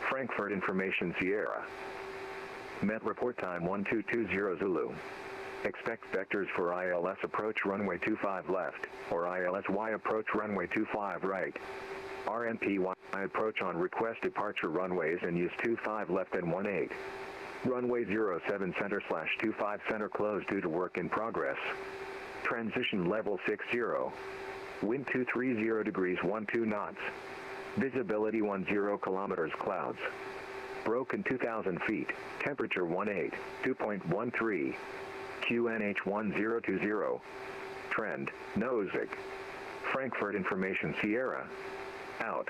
Frankfurt Information Sierra. Met report time 1220 Zulu. Expect vectors for ILS approach runway 25 left, or ILSY approach runway 25 right. RNPY approach on request departure runways and use 25 left and 18. Runway 07 center / 25 center closed due to work in progress. Transition level 60. Wind 230 degrees 12 knots. Visibility 10 kilometers clouds. Broken 2,000 feet. Temperature 2.13. QNH 1020. Trend, Nozick. Frankfurt Information Sierra. Out.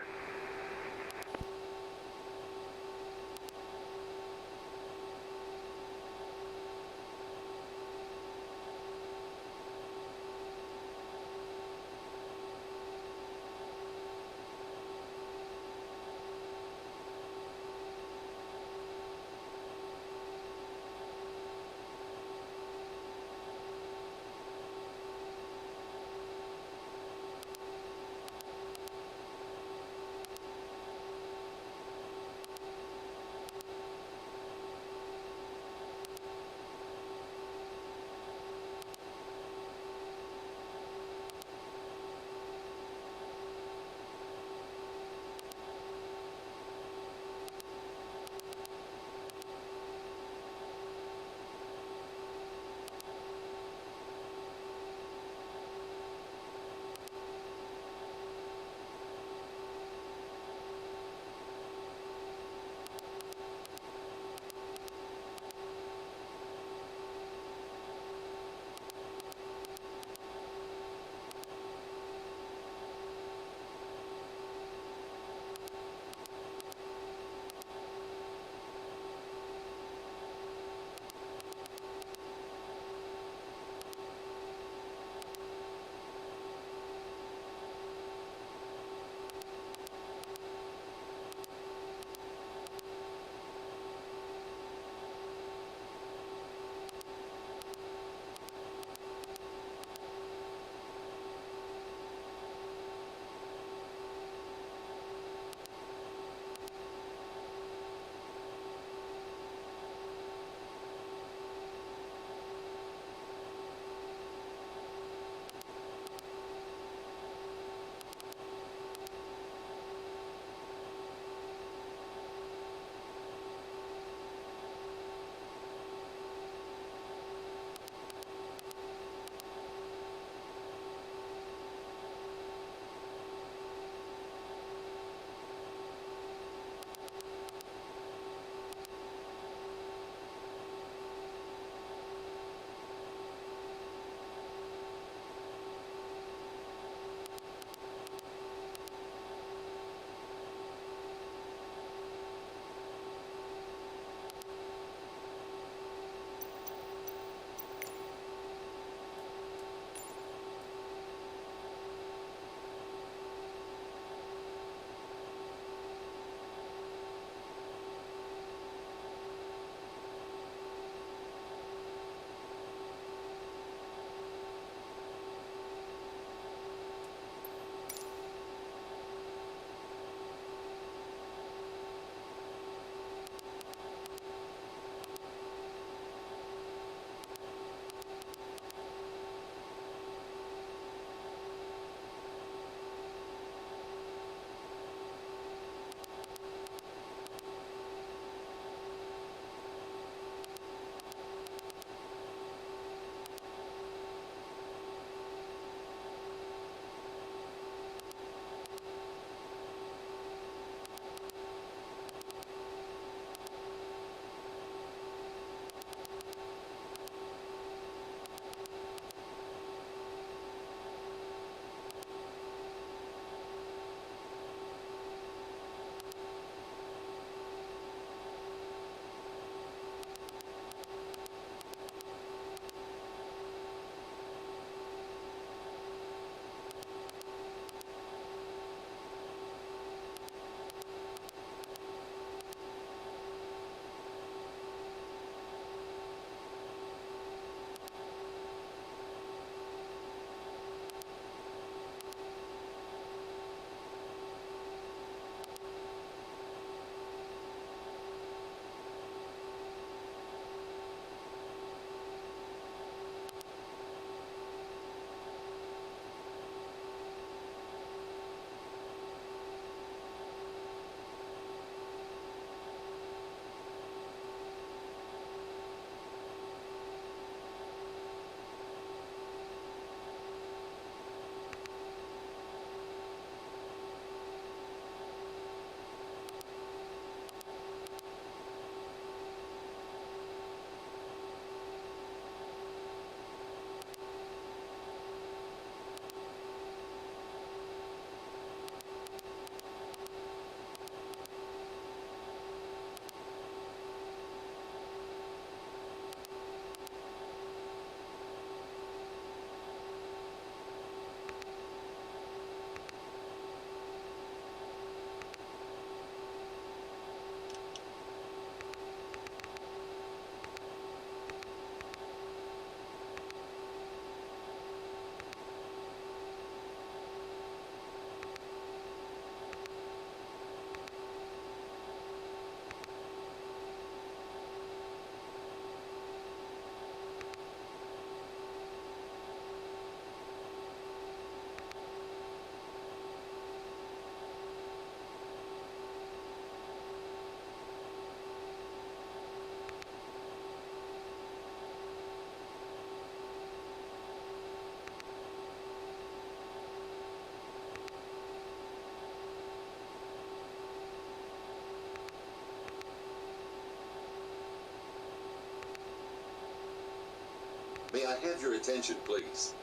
I have your attention, please?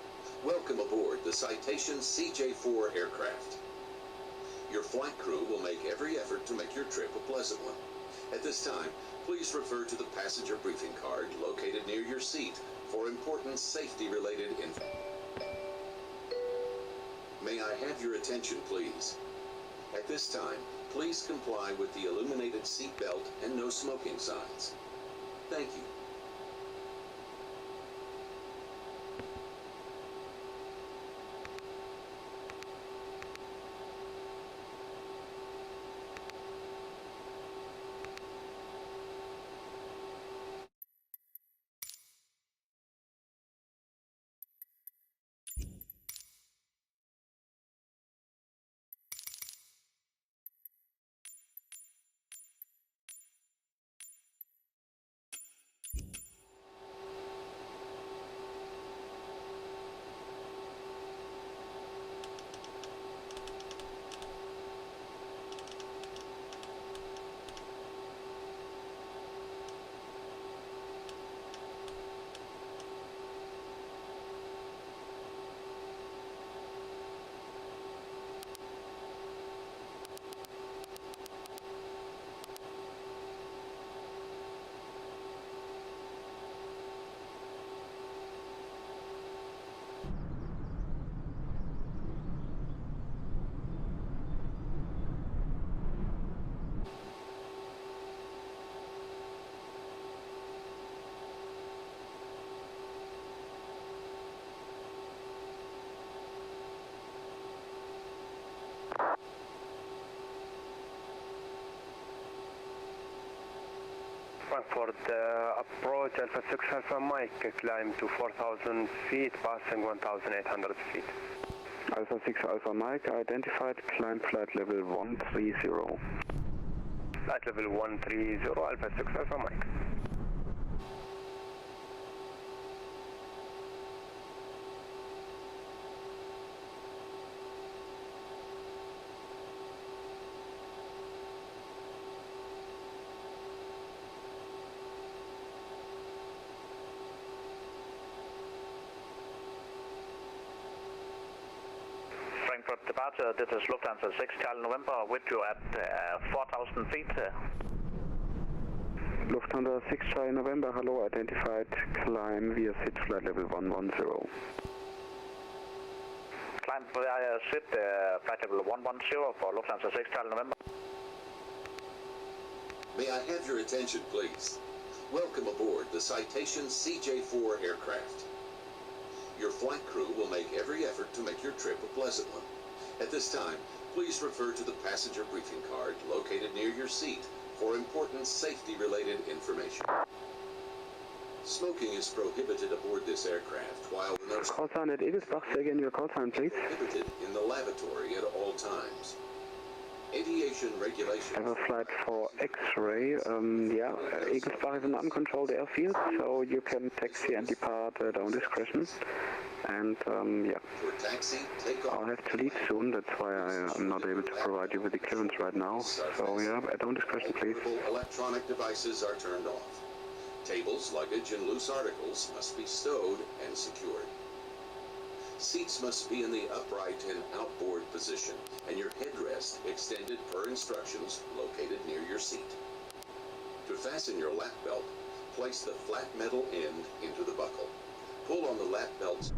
Welcome aboard the Citation CJ4 aircraft. Your flight crew will make every effort to make your trip a pleasant one. At this time, please refer to the passenger briefing card located near your seat for important safety-related info. May I have your attention, please? At this time, please comply with the illuminated seatbelt and no smoking signs. Thank you. Frankfurt, approach Alpha 6 Alpha Mike, climb to 4,000 feet, passing 1,800 feet. Alpha 6 Alpha Mike, identified, climb flight level 130. Flight level 130, Alpha 6 Alpha Mike. Frankfurt departure, this is Lufthansa 6 Charlie November, with you at 4,000 feet. Lufthansa 6 Charlie November, hello, identified, climb via SIT flight level 110. Climb via SIT flight level 110 for Lufthansa 6 Charlie November. May I have your attention, please? Welcome aboard the Citation CJ4 aircraft. Your flight crew will make every effort to make your trip a pleasant one. At this time, please refer to the passenger briefing card located near your seat for important safety-related information. Smoking is prohibited aboard this aircraft, while the notice Call sign at Egelsbach, say again your call sign, please. prohibited in the lavatory at all times. Aviation regulations. I have a flight for X-ray. Yeah, Egelsbach is an uncontrolled airfield, so you can taxi and depart at own discretion. And yeah, For taxi, takeoff. I'll have to leave soon. That's why I'm not able to provide you with the clearance right now. So yeah, at own discretion, please. Electronic devices are turned off. Tables, luggage, and loose articles must be stowed and secured. Seats must be in the upright and outboard position, and your headrest extended per instructions located near your seat. To fasten your lap belt, place the flat metal end into the buckle. Pull on the lap belts.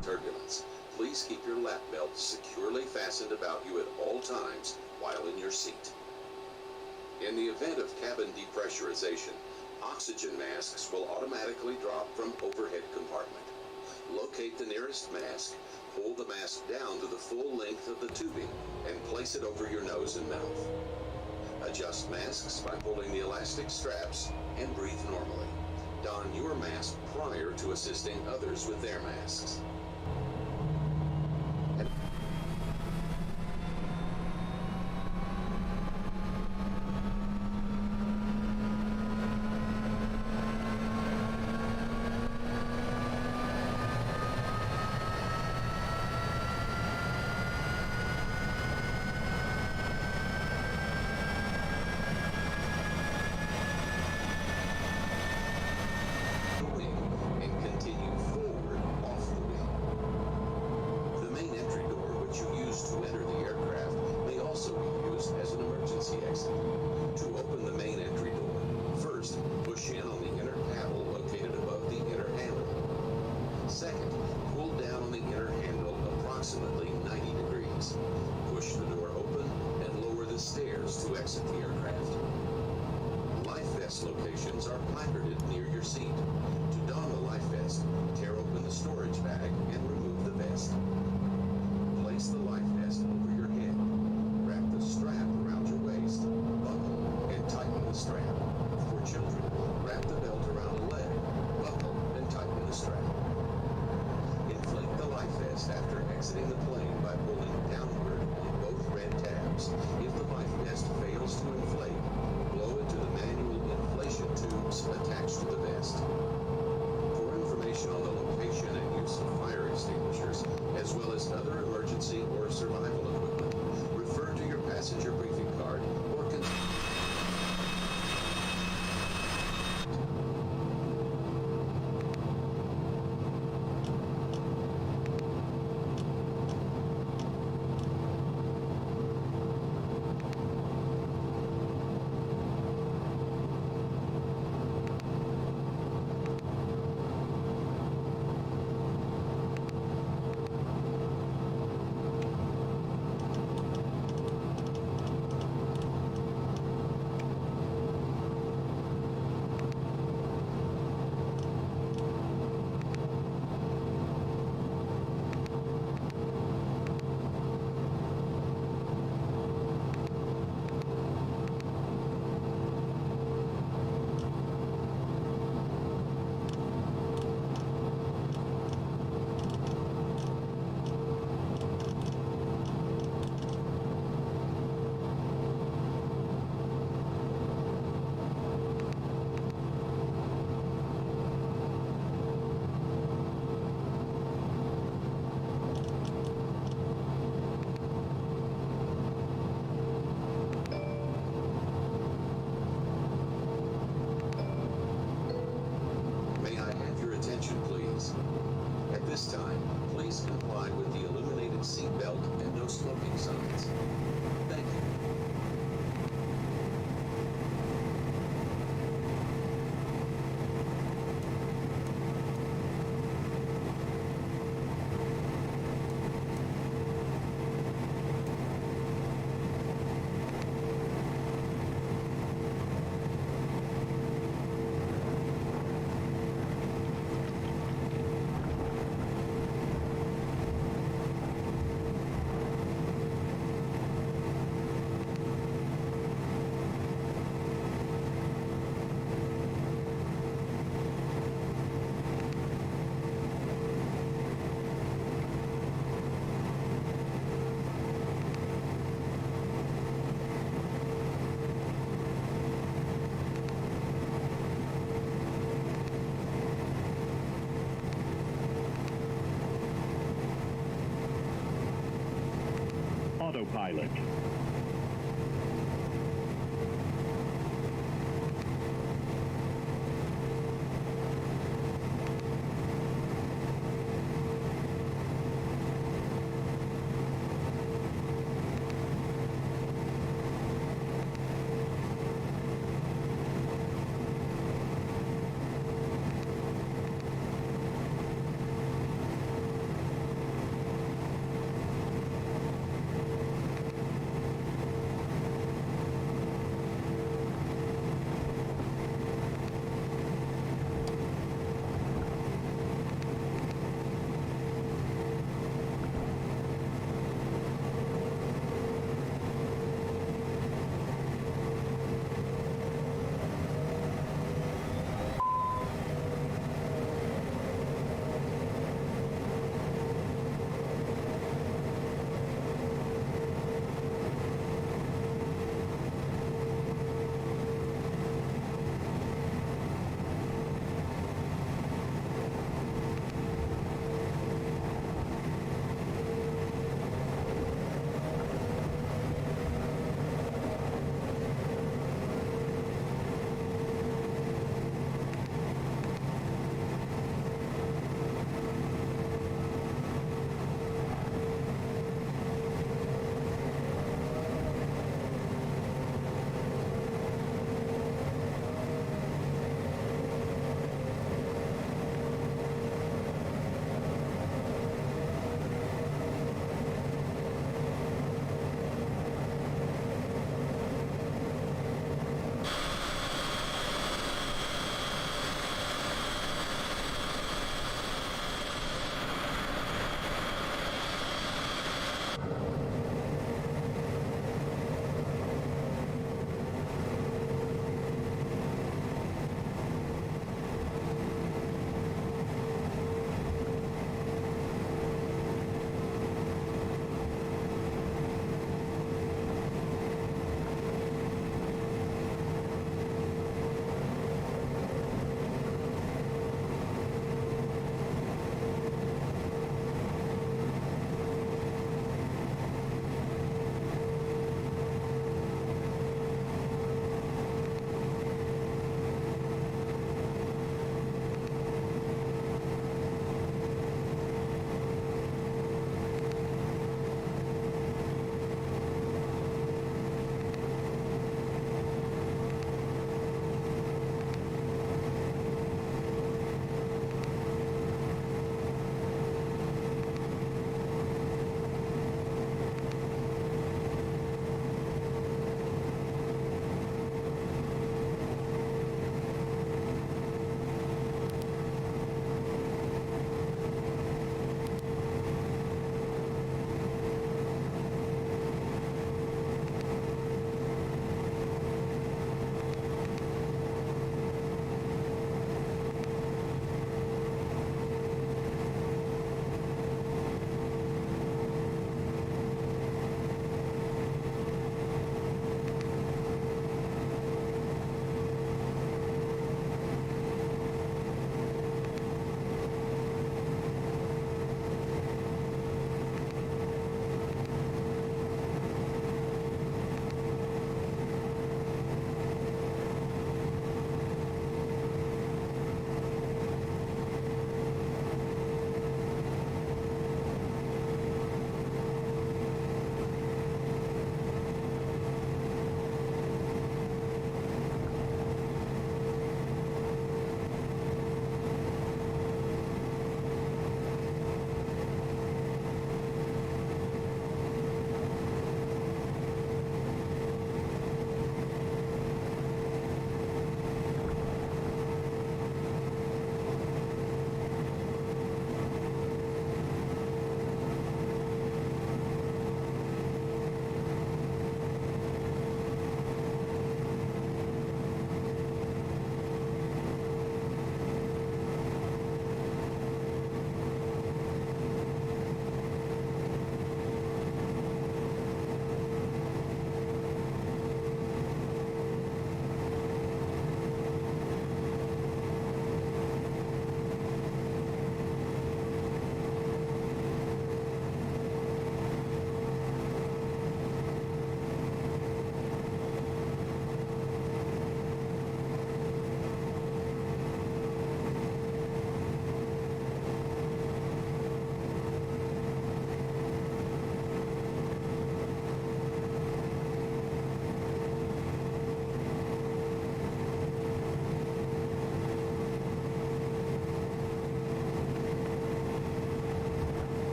Turbulence. Please keep your lap belt securely fastened about you at all times while in your seat. In the event of cabin depressurization, oxygen masks will automatically drop from overhead compartment. Locate the nearest mask, pull the mask down to the full length of the tubing, and place it over your nose and mouth. Adjust masks by pulling the elastic straps and breathe normally. Don your mask prior to assisting others with their masks. exit the aircraft. Life vest locations are placarded near your seat. To don the life vest, tear open the storage bag and remove the vest. Place the life vest over your head. Wrap the strap around your waist. Buckle and tighten the strap. For children, wrap the belt around a leg. Buckle and tighten the strap. Inflate the life vest after exiting the plane by pulling downward on both red tabs. If the life vest fails to inflate, blow into the manual inflation tubes attached to the vest. For information on the location and use of fire extinguishers, as well as other emergency or survival equipment, refer to your passenger briefing card or this time, please comply with the illuminated seatbelt and no smoking signs. Thank you. Autopilot.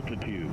altitude.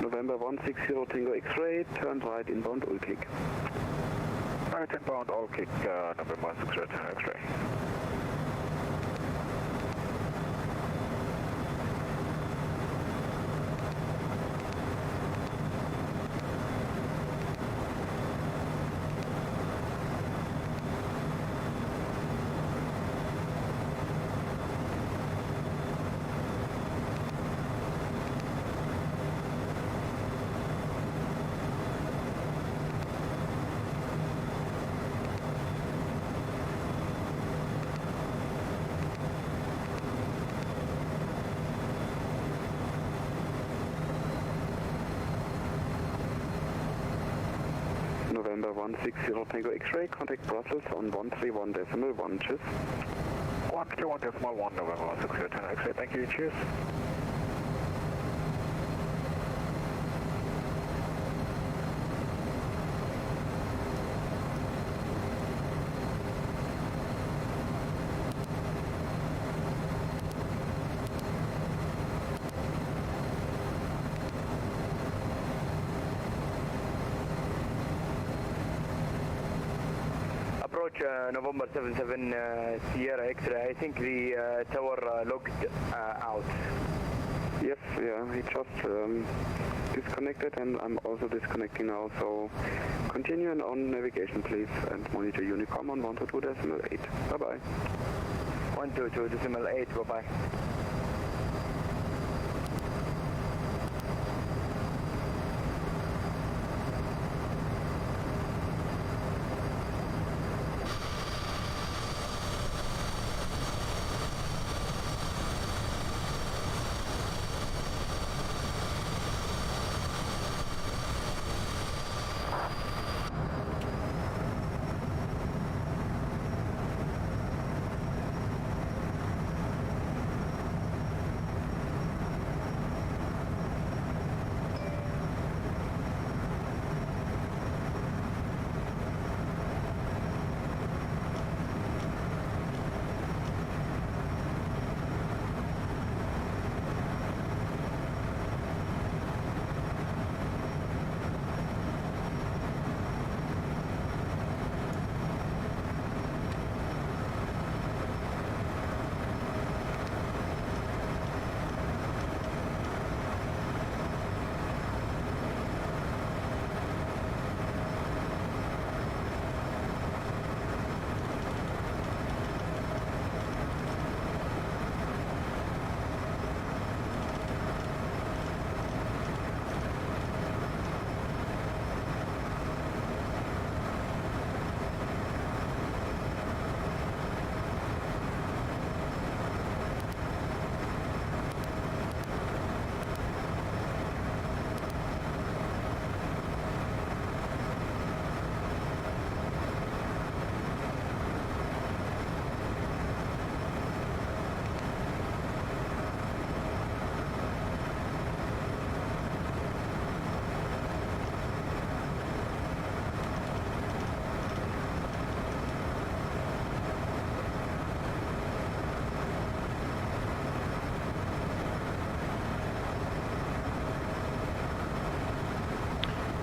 November 160 Tango X-ray, turn right inbound all kick. Right inbound all kick, November 160 Tango X-ray. November 160 Tango X-ray, contact Brussels on 131.1, cheers. 131.1, November 160 Tango X-ray, thank you, cheers. Approach November 77 Sierra X-ray. I think the tower logged out. Yes, yeah, he just disconnected and I'm also disconnecting now, so continue on navigation please and monitor Unicom on 122.8. Bye-bye. 122.8, bye-bye.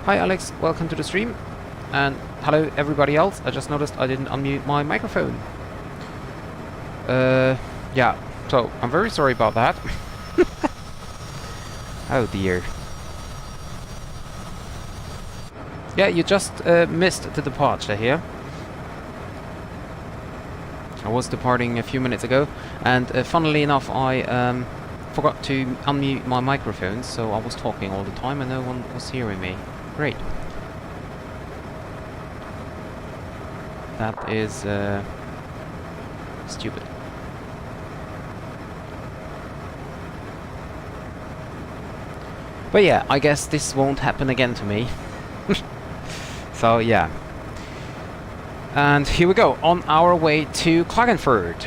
Hi Alex, welcome to the stream. And hello everybody else. I just noticed I didn't unmute my microphone. Yeah, so I'm very sorry about that. Oh dear. Yeah, you just missed the departure here. I was departing a few minutes ago, and funnily enough, I forgot to unmute my microphone, so I was talking all the time and no one was hearing me. Great. That is stupid. But yeah, I guess this won't happen again to me. So yeah. And here we go, on our way to Klagenfurt.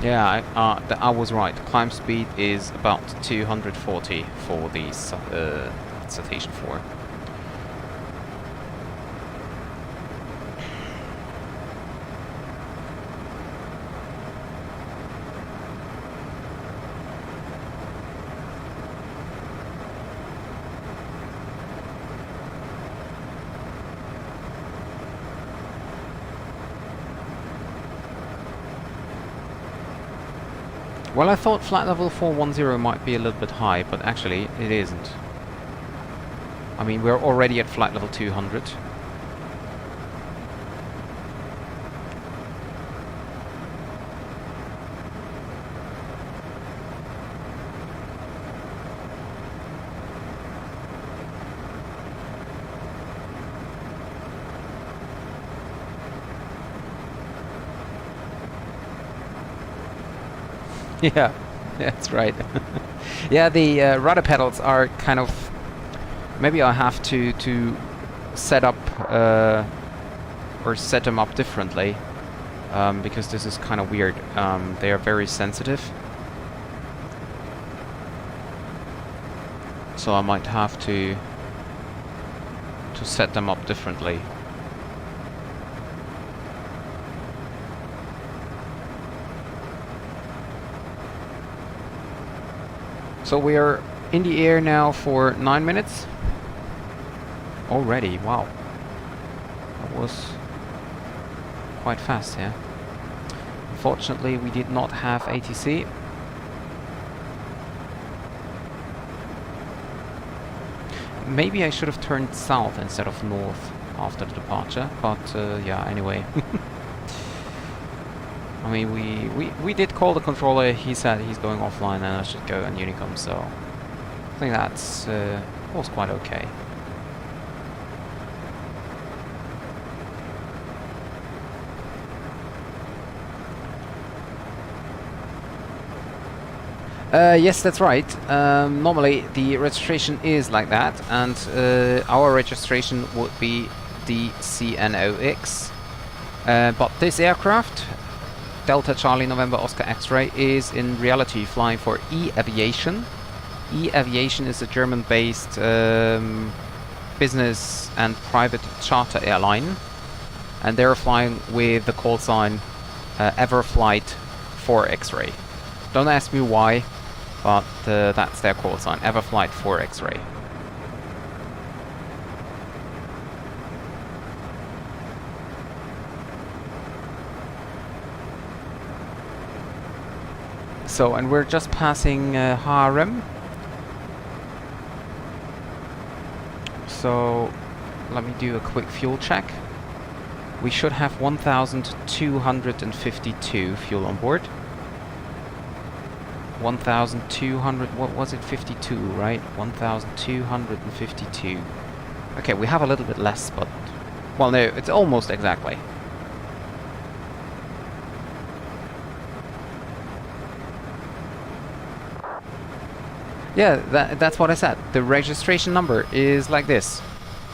Yeah, I was right. Climb speed is about 240 for the Citation 4. Well, I thought flat level 410 might be a little bit high, but actually it isn't. I mean, we're already at flight level 200. Yeah, that's right. Yeah, the rudder pedals are kind of... Maybe I have to set up or set them up differently, because this is kind of weird. They are very sensitive, so I might have to set them up differently. So we are in the air now for 9 minutes already. Wow, that was quite fast, yeah. Unfortunately, we did not have ATC. Maybe I should have turned south instead of north after the departure, but yeah, anyway. I mean, we did call the controller. He said he's going offline and I should go on Unicom, so I think that's was quite okay. Yes, that's right. Normally the registration is like that, and our registration would be the CNOX. But this aircraft, Delta Charlie November Oscar X-Ray, is in reality flying for E-Aviation. E-Aviation is a German-based business and private charter airline, and they're flying with the call sign Everflight 4 X-Ray. Don't ask me why, but that's their call sign, Everflight 4 X-Ray. So, and we're just passing Harem. So, let me do a quick fuel check. We should have 1,252 fuel on board. 1,200, what was it, 52, right? 1,252. Okay, we have a little bit less, but... Well, no, it's almost exactly. Yeah, that's what I said. The registration number is like this.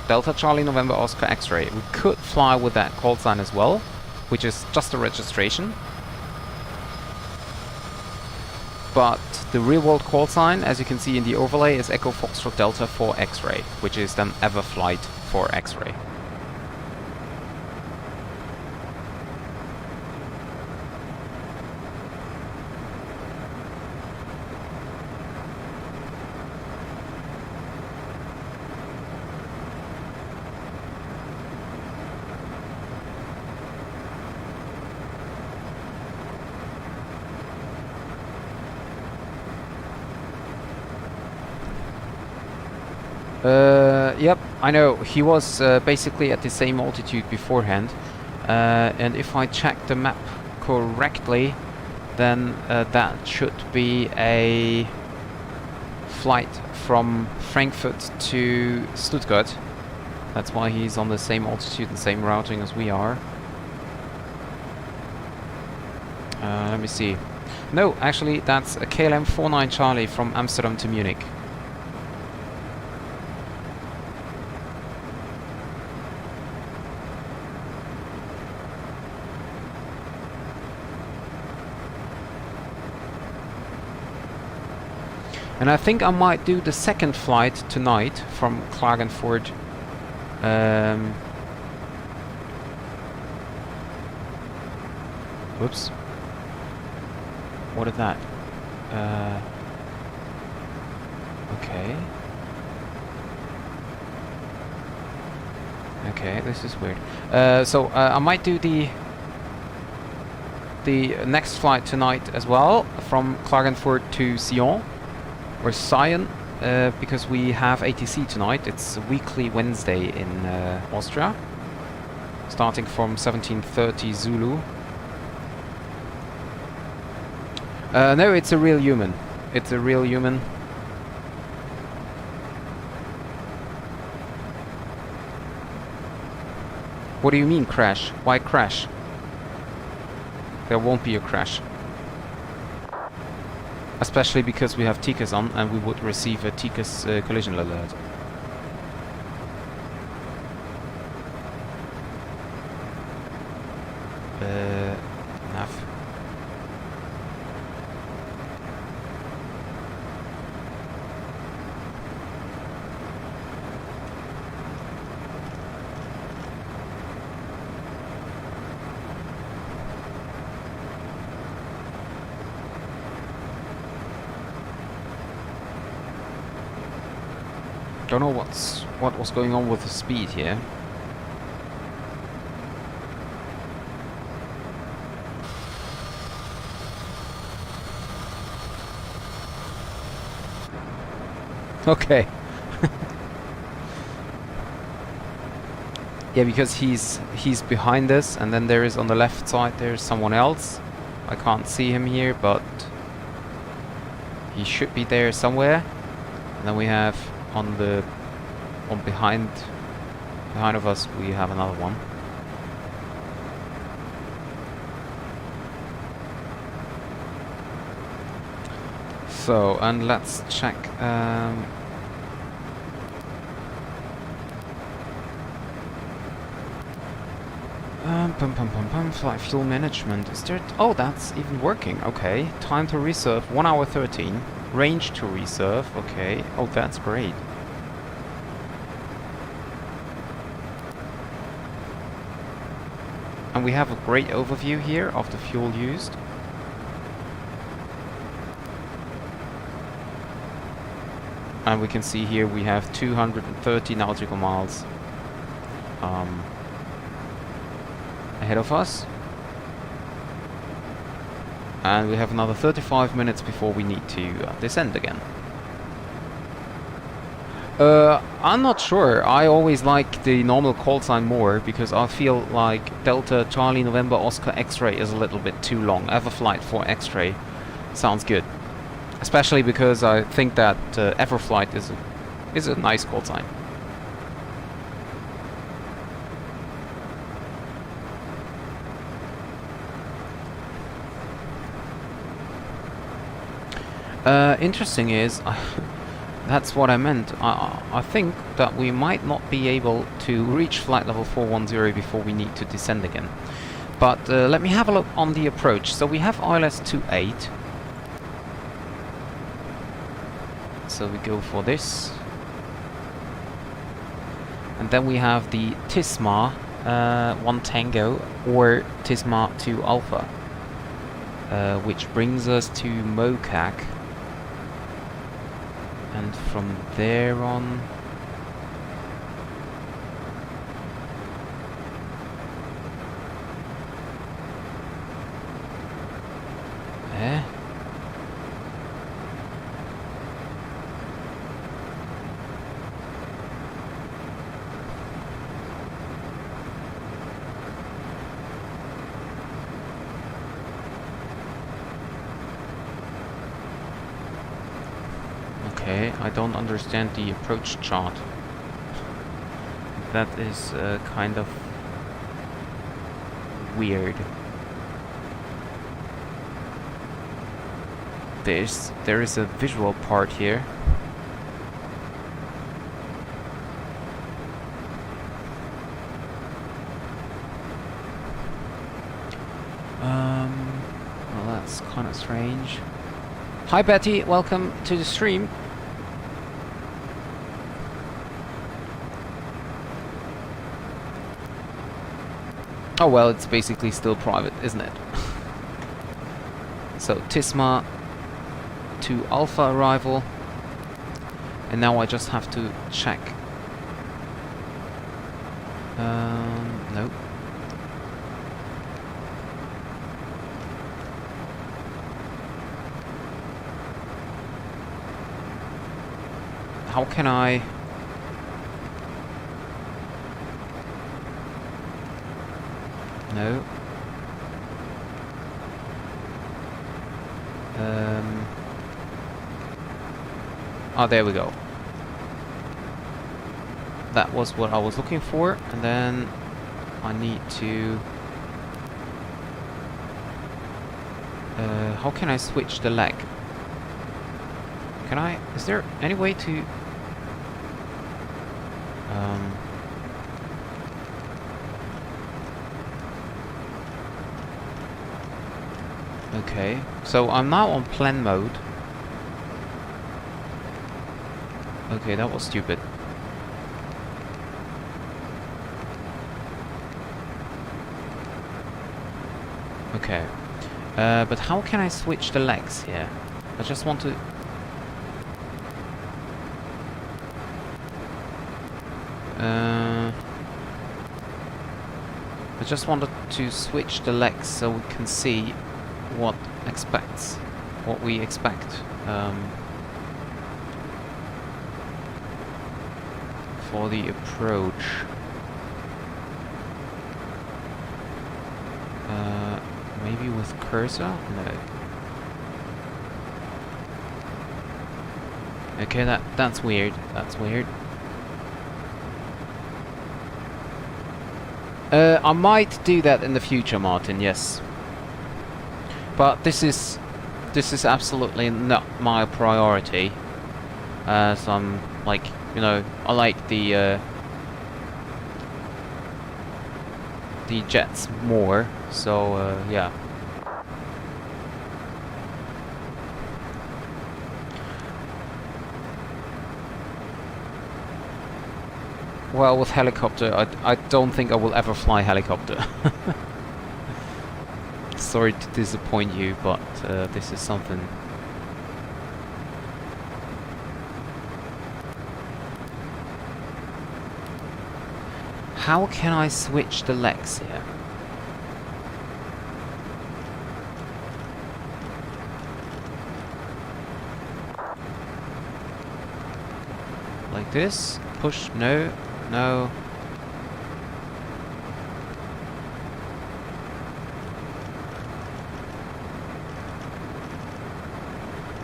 Delta Charlie November Oscar X-ray. We could fly with that call sign as well, which is just a registration. But the real world call sign, as you can see in the overlay, is Echo Foxtrot Delta for X-ray, which is then Everflight for X-ray. Yep, I know. He was basically at the same altitude beforehand. And if I check the map correctly, then that should be a flight from Frankfurt to Stuttgart. That's why he's on the same altitude and same routing as we are. Let me see. No, actually, that's a KLM 49 Charlie from Amsterdam to Munich. And I think I might do the second flight tonight from Klagenfurt. Whoops. What is that? Okay. Okay, this is weird. So I might do the next flight tonight as well from Klagenfurt to Sion. Or Sion, because we have ATC tonight. It's a weekly Wednesday in Austria, starting from 17:30 Zulu. No, it's a real human. It's a real human. What do you mean crash? Why crash? There won't be a crash. Especially because we have TCAS on and we would receive a TCAS collision alert. Nav. Don't know what was going on with the speed here. Okay. Yeah, because he's behind us, and then there is on the left side there's someone else. I can't see him here, but he should be there somewhere. And then we have behind of us we have another one. So, and let's check flight fuel management. Is there? Oh, that's even working. Okay. Time to reserve 1 hour 13. Range to reserve. Okay. Oh, that's great. And we have a great overview here of the fuel used. And we can see here we have 230 nautical miles ahead of us. And we have another 35 minutes before we need to descend again. I'm not sure. I always like the normal call sign more because I feel like Delta Charlie November Oscar X-ray is a little bit too long. Everflight for X-ray sounds good. Especially because I think that Everflight is a nice call sign. Interesting is, that's what I meant. I think that we might not be able to reach flight level 410 before we need to descend again. But let me have a look on the approach. So we have ILS 28. So we go for this. And then we have the Tisma 1 Tango or Tisma 2 Alpha, which brings us to Mocac. And from there on... Okay, I don't understand the approach chart. That is kind of weird. There is a visual part here. Well, that's kind of strange. Hi Betty, welcome to the stream. Oh well, it's basically still private, isn't it? So, Tisma to Alpha arrival. And now I just have to check. Nope. How can I... No. Oh, there we go. That was what I was looking for, and then I need to... how can I switch the leg? Can I... Is there any way to... Okay, so I'm now on plan mode. Okay, that was stupid. Okay, but how can I switch the legs here? I just want to... I just wanted to switch the legs so we can see what we expect for the approach. Maybe with cursor? No. Okay, that's weird. That's weird. I might do that in the future, Martin. Yes. But this is absolutely not my priority, as I'm like, you know, I like the jets more, so yeah. Well, with helicopter, I don't think I will ever fly helicopter. Sorry to disappoint you, but this is something. How can I switch the legs here? Like this? Push? No. No.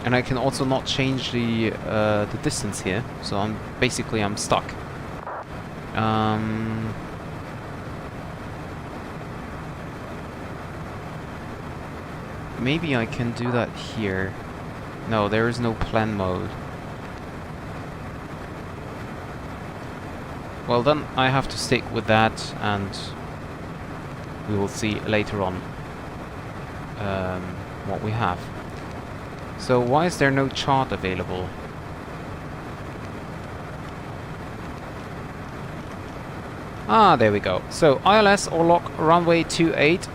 And I can also not change the distance here, so I'm stuck. Maybe I can do that here. No, there is no plan mode. Well, then I have to stick with that, and we will see later on what we have. So why is there no chart available? Ah, there we go. So ILS or lock runway 28.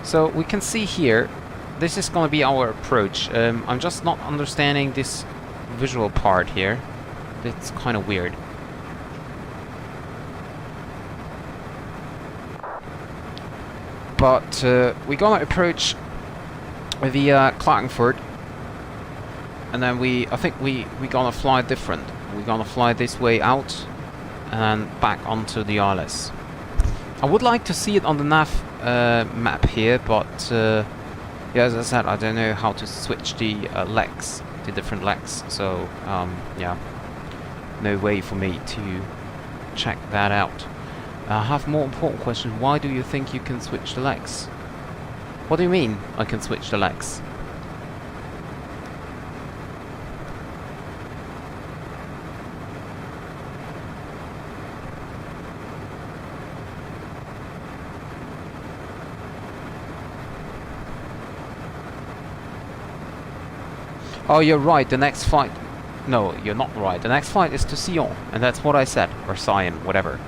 So we can see here, this is going to be our approach. I'm just not understanding this visual part here. It's kind of weird. But we're gonna approach via Klagenfurt, and then I think we're gonna fly different. We're gonna fly this way out and back onto the ILS. I would like to see it on the nav map here, but yeah, as I said, I don't know how to switch the legs, the different legs. So yeah, no way for me to check that out. I have more important question. Why do you think you can switch the legs? What do you mean I can switch the legs? Oh, you're right. The next flight... No, you're not right. The next flight is to Sion. And that's what I said. Or Sion, whatever.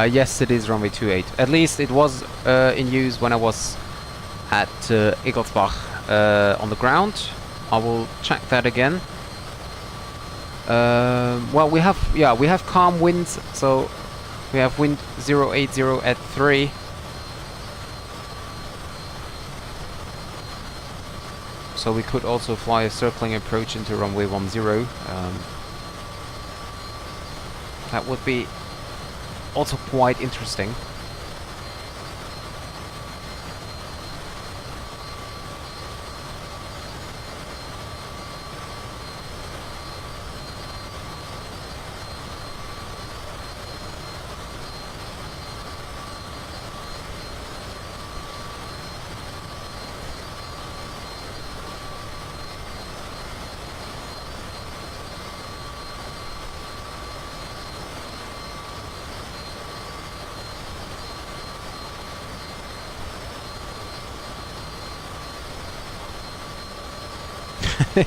Yes, it is runway 28. At least it was in use when I was at Egelsbach on the ground. I will check that again. Well, we have calm winds, so we have wind 080 at 3. So we could also fly a circling approach into runway 10. That would be also quite interesting.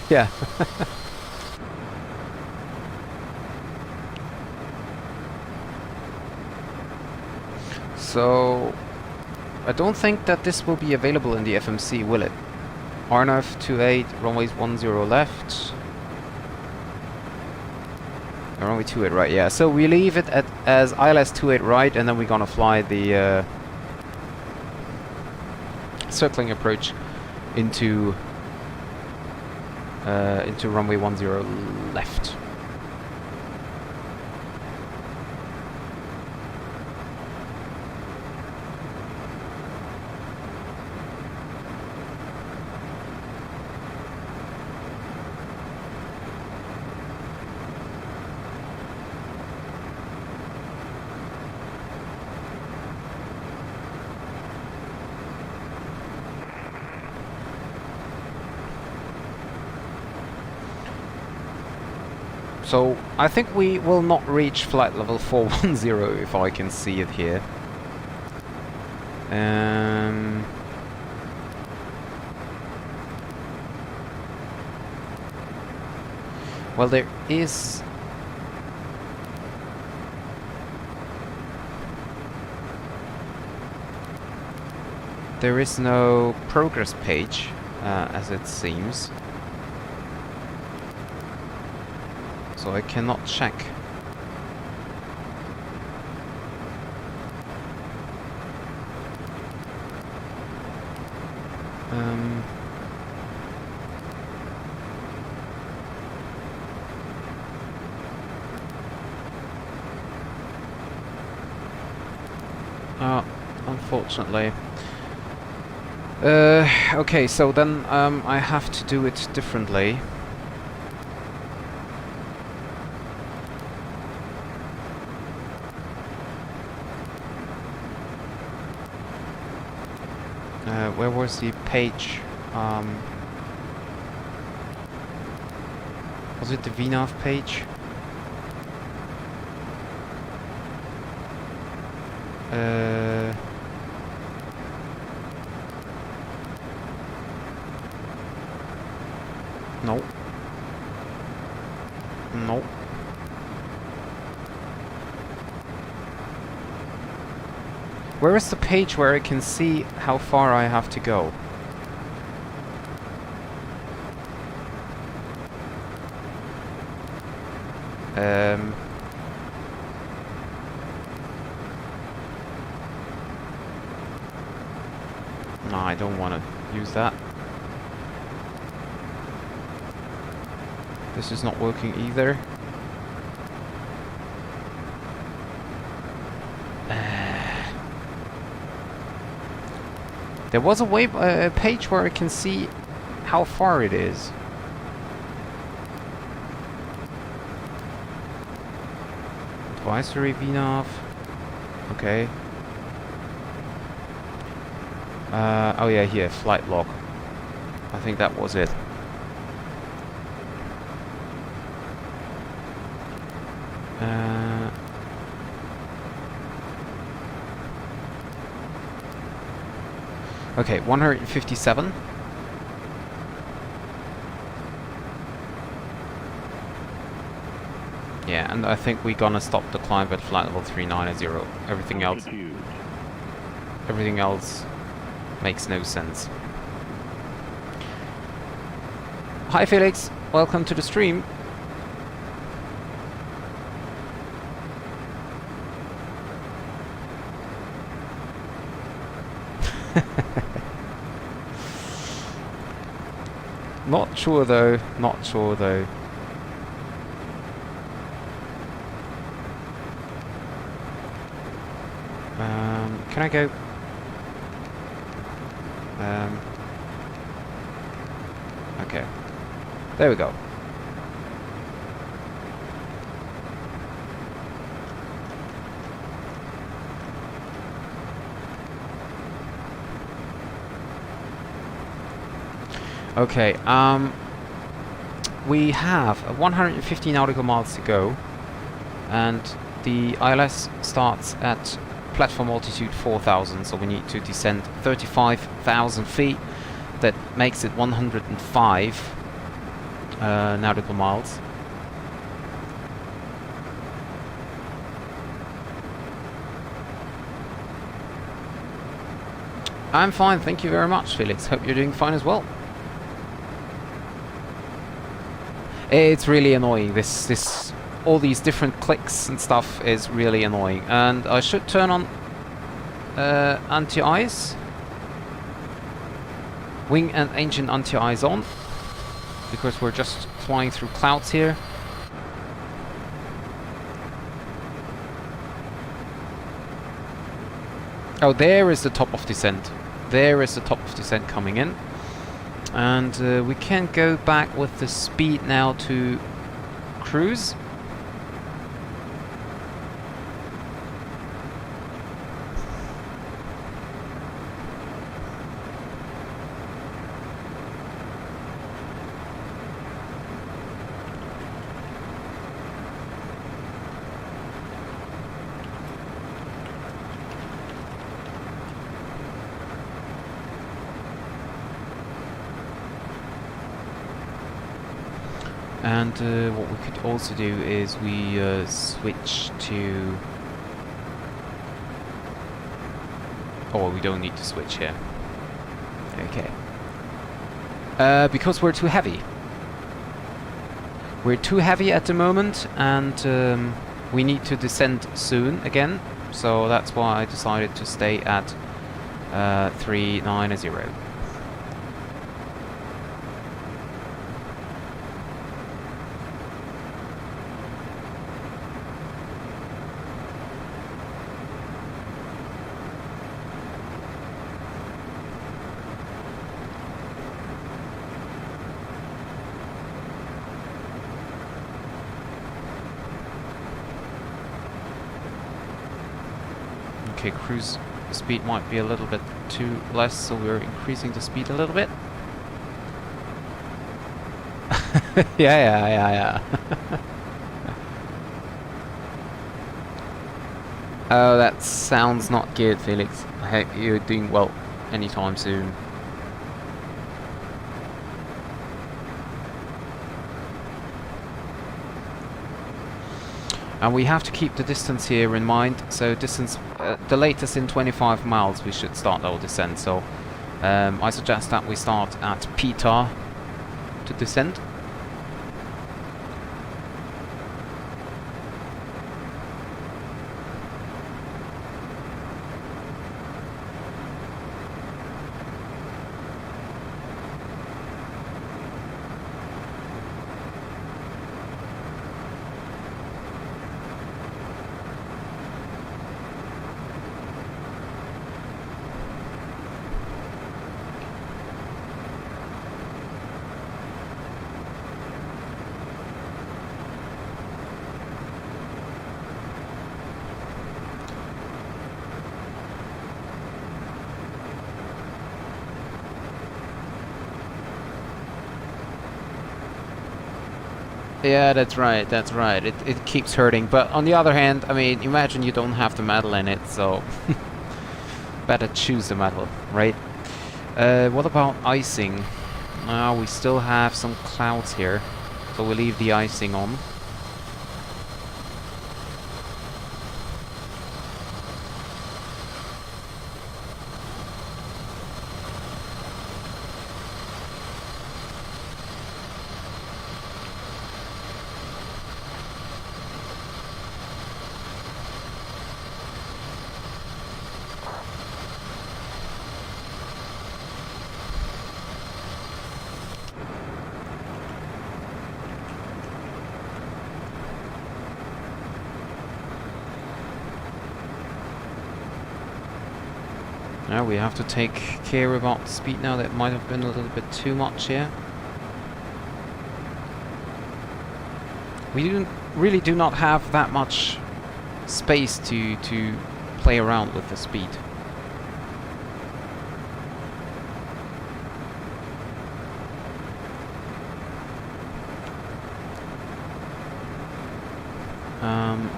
Yeah. So I don't think that this will be available in the FMC, will it? RNF 28, runways 10 left. Runway 28 right, yeah. So we leave it as ILS 28 right, and then we're gonna fly the circling approach into runway 10 left. So I think we will not reach flight level 410 if I can see it here. Well, there is... There is no progress page, as it seems. So I cannot check. Unfortunately. Okay, so then I have to do it differently. was the page? Was it the VNAV page? No. No. Where is the page where I can see how far I have to go? No, I don't want to use that. This is not working either. There was a page where I can see how far it is. Advisory VNAV. Okay. Oh yeah, here, flight log. I think that was it. Okay, 157. Yeah, and I think we're gonna stop the climb at flight level 390. Everything else makes no sense. Hi Felix, welcome to the stream. Not sure though, not sure though. Can I go? Okay. There we go. Okay, we have 150 nautical miles to go, and the ILS starts at platform altitude 4,000, so we need to descend 35,000 feet. That makes it 105 nautical miles. I'm fine, thank you very much, Felix. Hope you're doing fine as well. It's really annoying. This all these different clicks and stuff is really annoying. And I should turn on anti-ice. Wing and engine anti-ice on, because we're just flying through clouds here. Oh, there is the top of descent. There is the top of descent coming in. And we can go back with the speed now to cruise. And what we could also do is we switch to... Oh, we don't need to switch here. Okay. Because we're too heavy. We're too heavy at the moment, and we need to descend soon again. So that's why I decided to stay at 390. Okay, cruise The speed might be a little bit too less, so we're increasing the speed a little bit. yeah. Oh, that sounds not good, Felix. I hope you're doing well anytime soon. And we have to keep the distance here in mind. So distance, the latest in 25 miles we should start our descent. So I suggest that we start at Peter to descend. Yeah, that's right, that's right. It keeps hurting. But on the other hand, I mean, imagine you don't have the metal in it, so better choose the metal, right? What about icing? We still have some clouds here, so we'll leave the icing on. Now we have to take care about the speed now. That might have been a little bit too much here. We really do not have that much space to play around with the speed.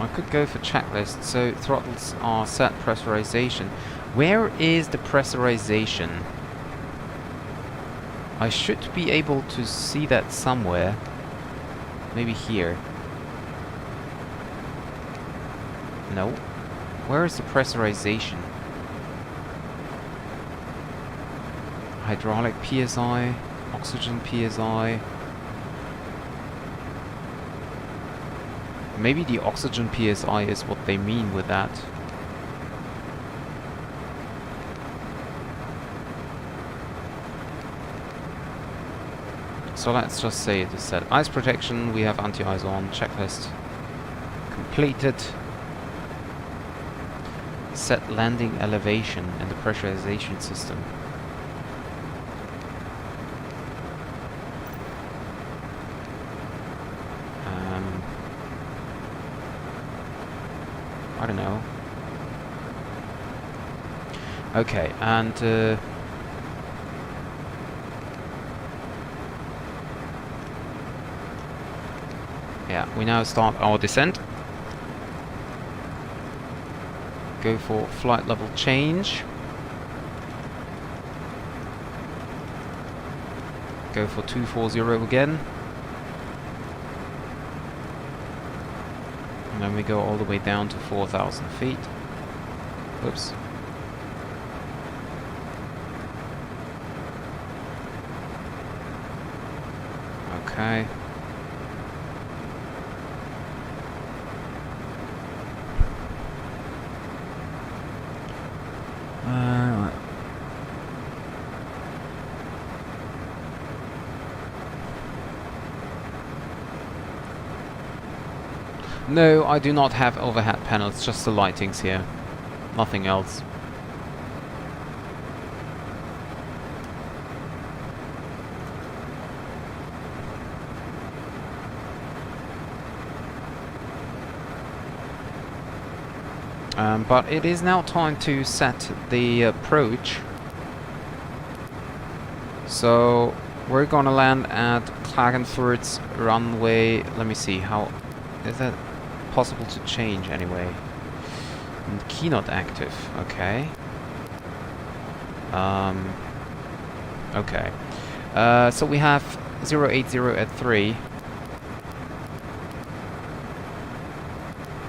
I could go for checklist. So throttles are set, pressurization. Where is the pressurization? I should be able to see that somewhere. Maybe here. No. Where is the pressurization? Hydraulic PSI, oxygen PSI. Maybe the oxygen PSI is what they mean with that. So let's just say it is set. Ice protection, we have anti-ice on, checklist completed. Set landing elevation in the pressurization system. I don't know. Okay, and yeah, we now start our descent. Go for flight level change. Go for 240 again. And then we go all the way down to 4,000 feet. Oops. Okay. No, I do not have overhead panels, just the lightings here. Nothing else. But it is now time to set the approach. So we're gonna land at Klagenfurt's runway. Let me see, how is that possible to change anyway? And key not active, okay. Okay. So we have 080 at 3.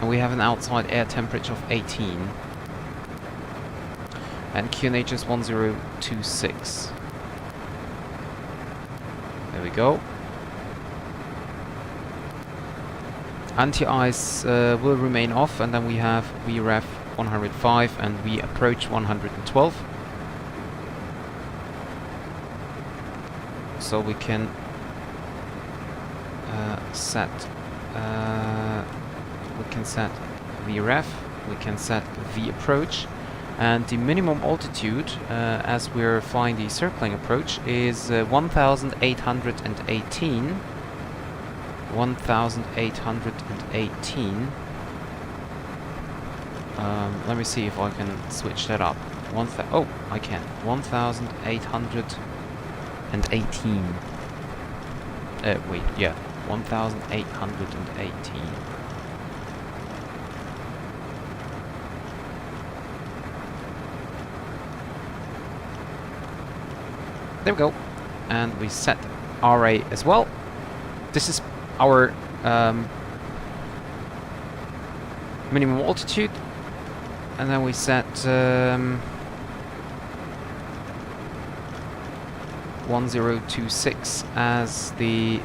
And we have an outside air temperature of 18. And QNH is 1026. There we go. Anti-ice will remain off, and then we have VREF 105 and we approach 112. So we can set VREF, we can set V approach, and the minimum altitude as we're flying the circling approach is 1818. 1818. Let me see if I can switch that up. Oh, I can. 1818. Wait, yeah. 1818. There we go. And we set RA as well. This is our minimum altitude. And then we set 1026 as the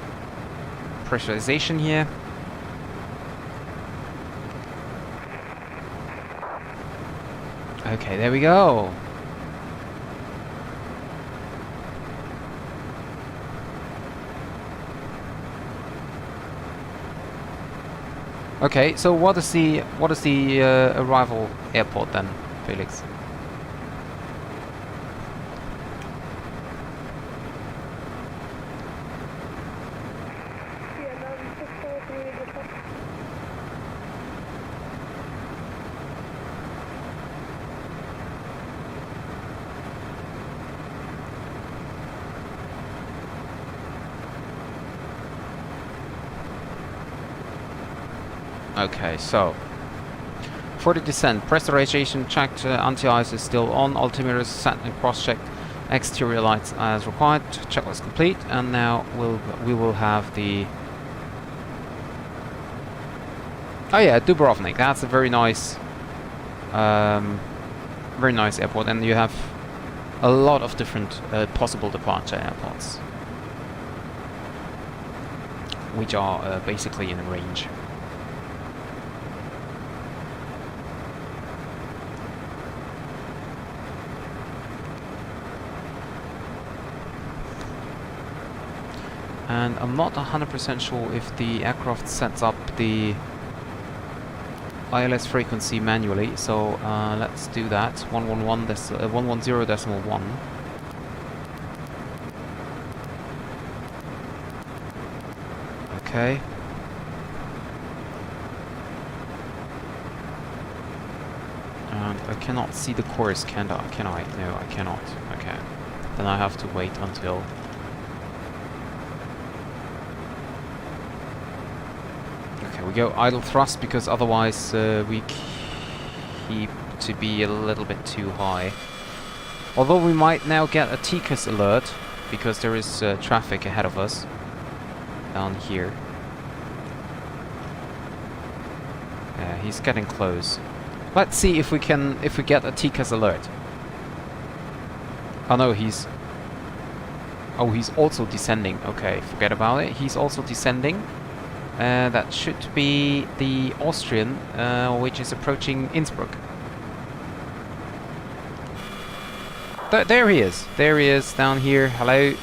pressurization here. Okay, there we go. Okay, so what is the arrival airport then, Felix? Okay, so for the descent, pressurization checked, anti-ice is still on, altimeter is set and cross-checked, exterior lights as required, checklist complete, and now we will have the... Oh yeah, Dubrovnik. That's a very nice airport, and you have a lot of different possible departure airports, which are basically in range. And I'm not 100% sure if the aircraft sets up the ILS frequency manually, so let's do that. 110.1. Okay. And I cannot see the course, can I? No, I cannot. Okay. Then I have to wait until... We go idle thrust because otherwise we keep to be a little bit too high. Although we might now get a TCAS alert because there is traffic ahead of us down here. Yeah, he's getting close. Let's see if we get a TCAS alert. Oh no, he's also descending. Okay, forget about it. He's also descending. That should be the Austrian, which is approaching Innsbruck. There he is. There he is, down here. Hello.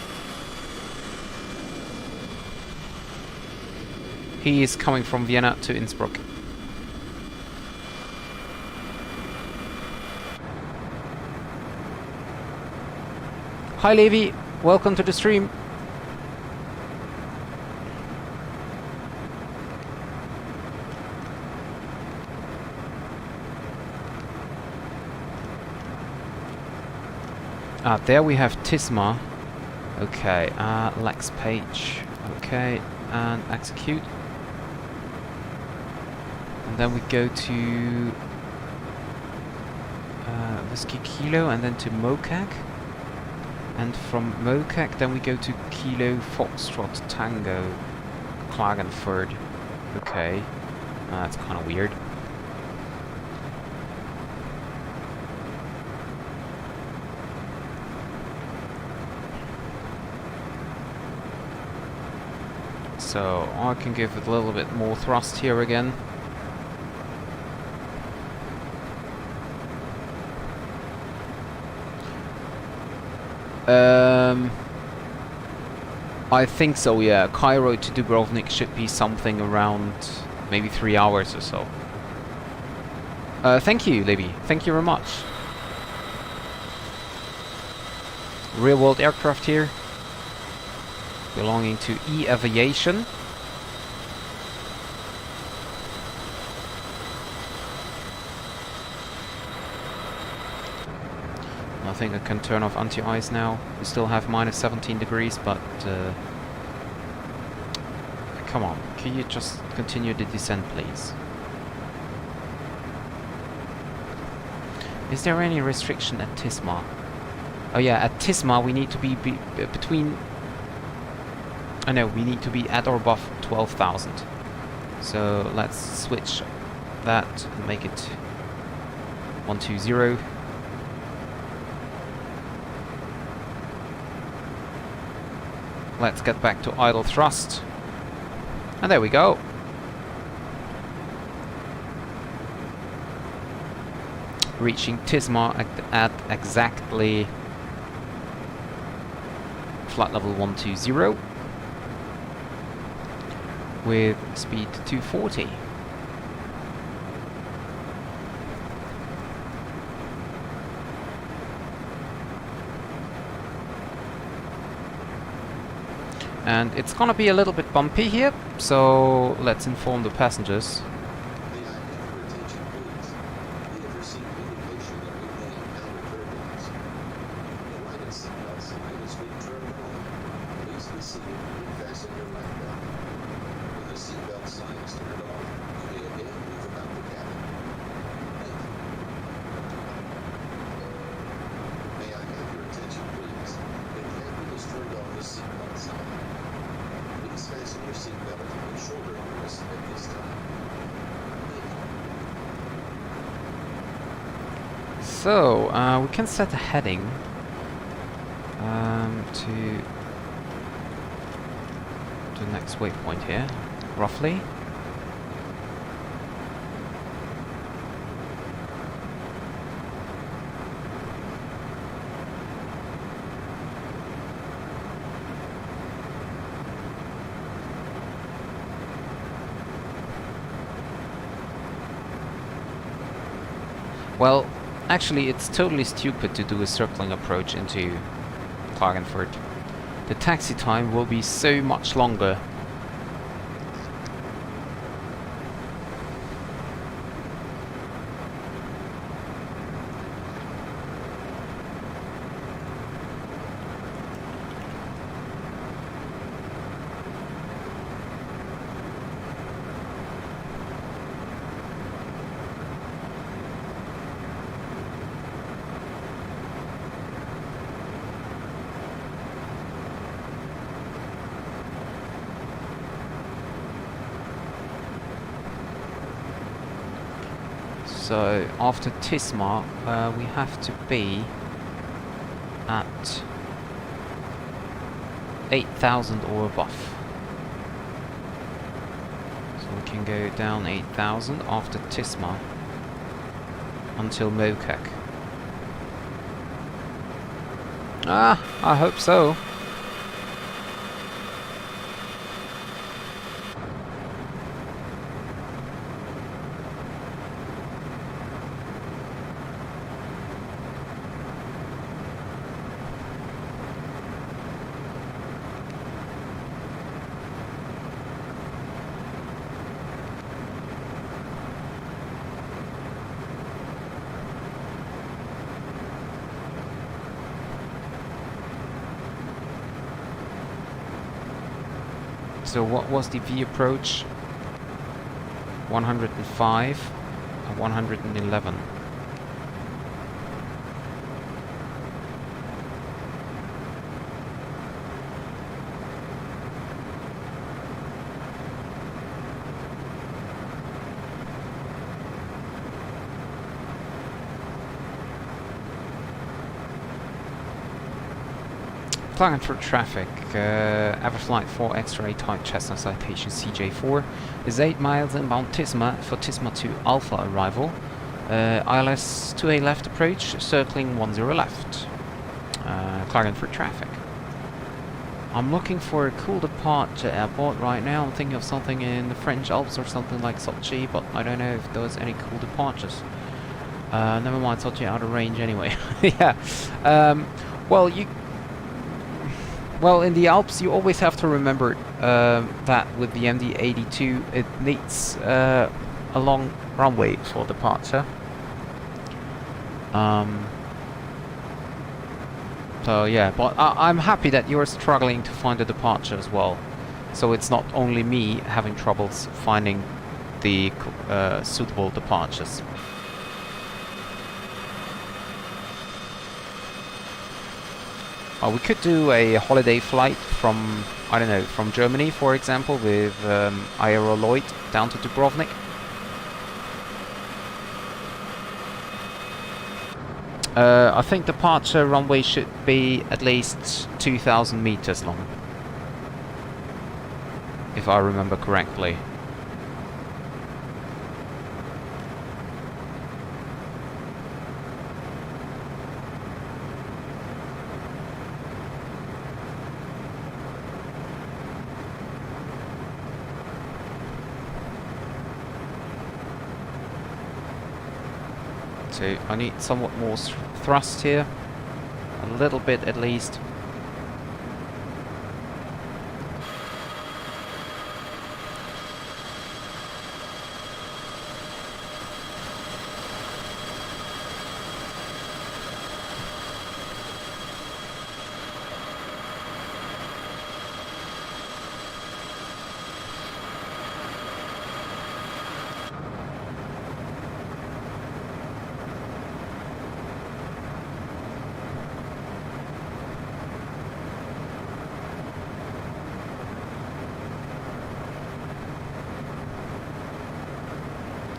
He is coming from Vienna to Innsbruck. Hi, Levi. Welcome to the stream. There we have Tisma. Okay, Lex page. Okay, and execute. And then we go to Whiskey Kilo and then to Mokak. And from Mokak then we go to Kilo Foxtrot Tango Klagenfurt. Okay, that's kind of weird. So I can give it a little bit more thrust here again. I think so, yeah. Cairo to Dubrovnik should be something around maybe 3 hours or so. Thank you, Libby. Thank you very much. Real world aircraft here, belonging to E-Aviation. I think I can turn off anti-ice now. We still have minus 17 degrees, but come on, can you just continue the descent, please? Is there any restriction at Tisma? Oh yeah, at Tisma we need to be between... I know, we need to be at or above 12,000. So let's switch that and make it 120. Let's get back to idle thrust. And there we go. Reaching Tisma at exactly flight level 120 with speed 240. And it's gonna be a little bit bumpy here, so let's inform the passengers. May I have your attention, please? We have received indication that we may encounter turbulence. The lighted seatbelt sign is being turned on. Please be seated and fasten your lap belt. When the seatbelt sign is turned off, you may again move about the cabin. Thank you. May I have your attention, please? The captain has turned off the seatbelt sign. Please fasten your seatbelt and shoulder harness at this time. Thank you. So, we can set a heading to the next waypoint here, roughly. Well, actually it's totally stupid to do a circling approach into Klagenfurt. The taxi time will be so much longer. So after Tisma, we have to be at 8,000 or above. So we can go down 8,000 after Tisma until Mokak. Ah, I hope so. So what was the V approach? 105 and 111. Klagenfurt traffic, average flight 4 X-ray type Cessna Citation CJ4 is 8 miles inbound Tisma for Tisma 2 Alpha arrival. ILS 2A left approach, circling 10 left. Klagenfurt traffic. I'm looking for a cool departure airport right now. I'm thinking of something in the French Alps or something like Sochi, but I don't know if there's any cool departures. Never mind, Sochi out of range anyway. Yeah. Well, in the Alps, you always have to remember that with the MD82, it needs a long runway for departure. So yeah, but I'm happy that you're struggling to find a departure as well. So it's not only me having troubles finding the suitable departures. We could do a holiday flight from, I don't know, from Germany, for example, with Aeroloid down to Dubrovnik. I think departure runway should be at least 2,000 meters long, if I remember correctly. So I need somewhat more thrust here, a little bit at least.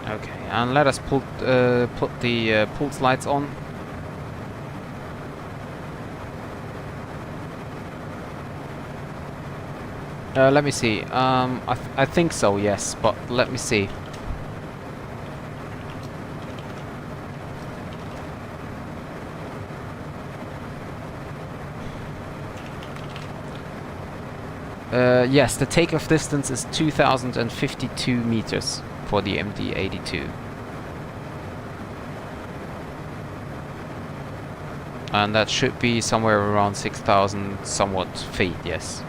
Okay, and let us put the pulse lights on. Let me see. I think so, yes, but let me see. Yes, the takeoff distance is 2,052 meters for the MD82. And that should be somewhere around 6,000 somewhat feet, yes.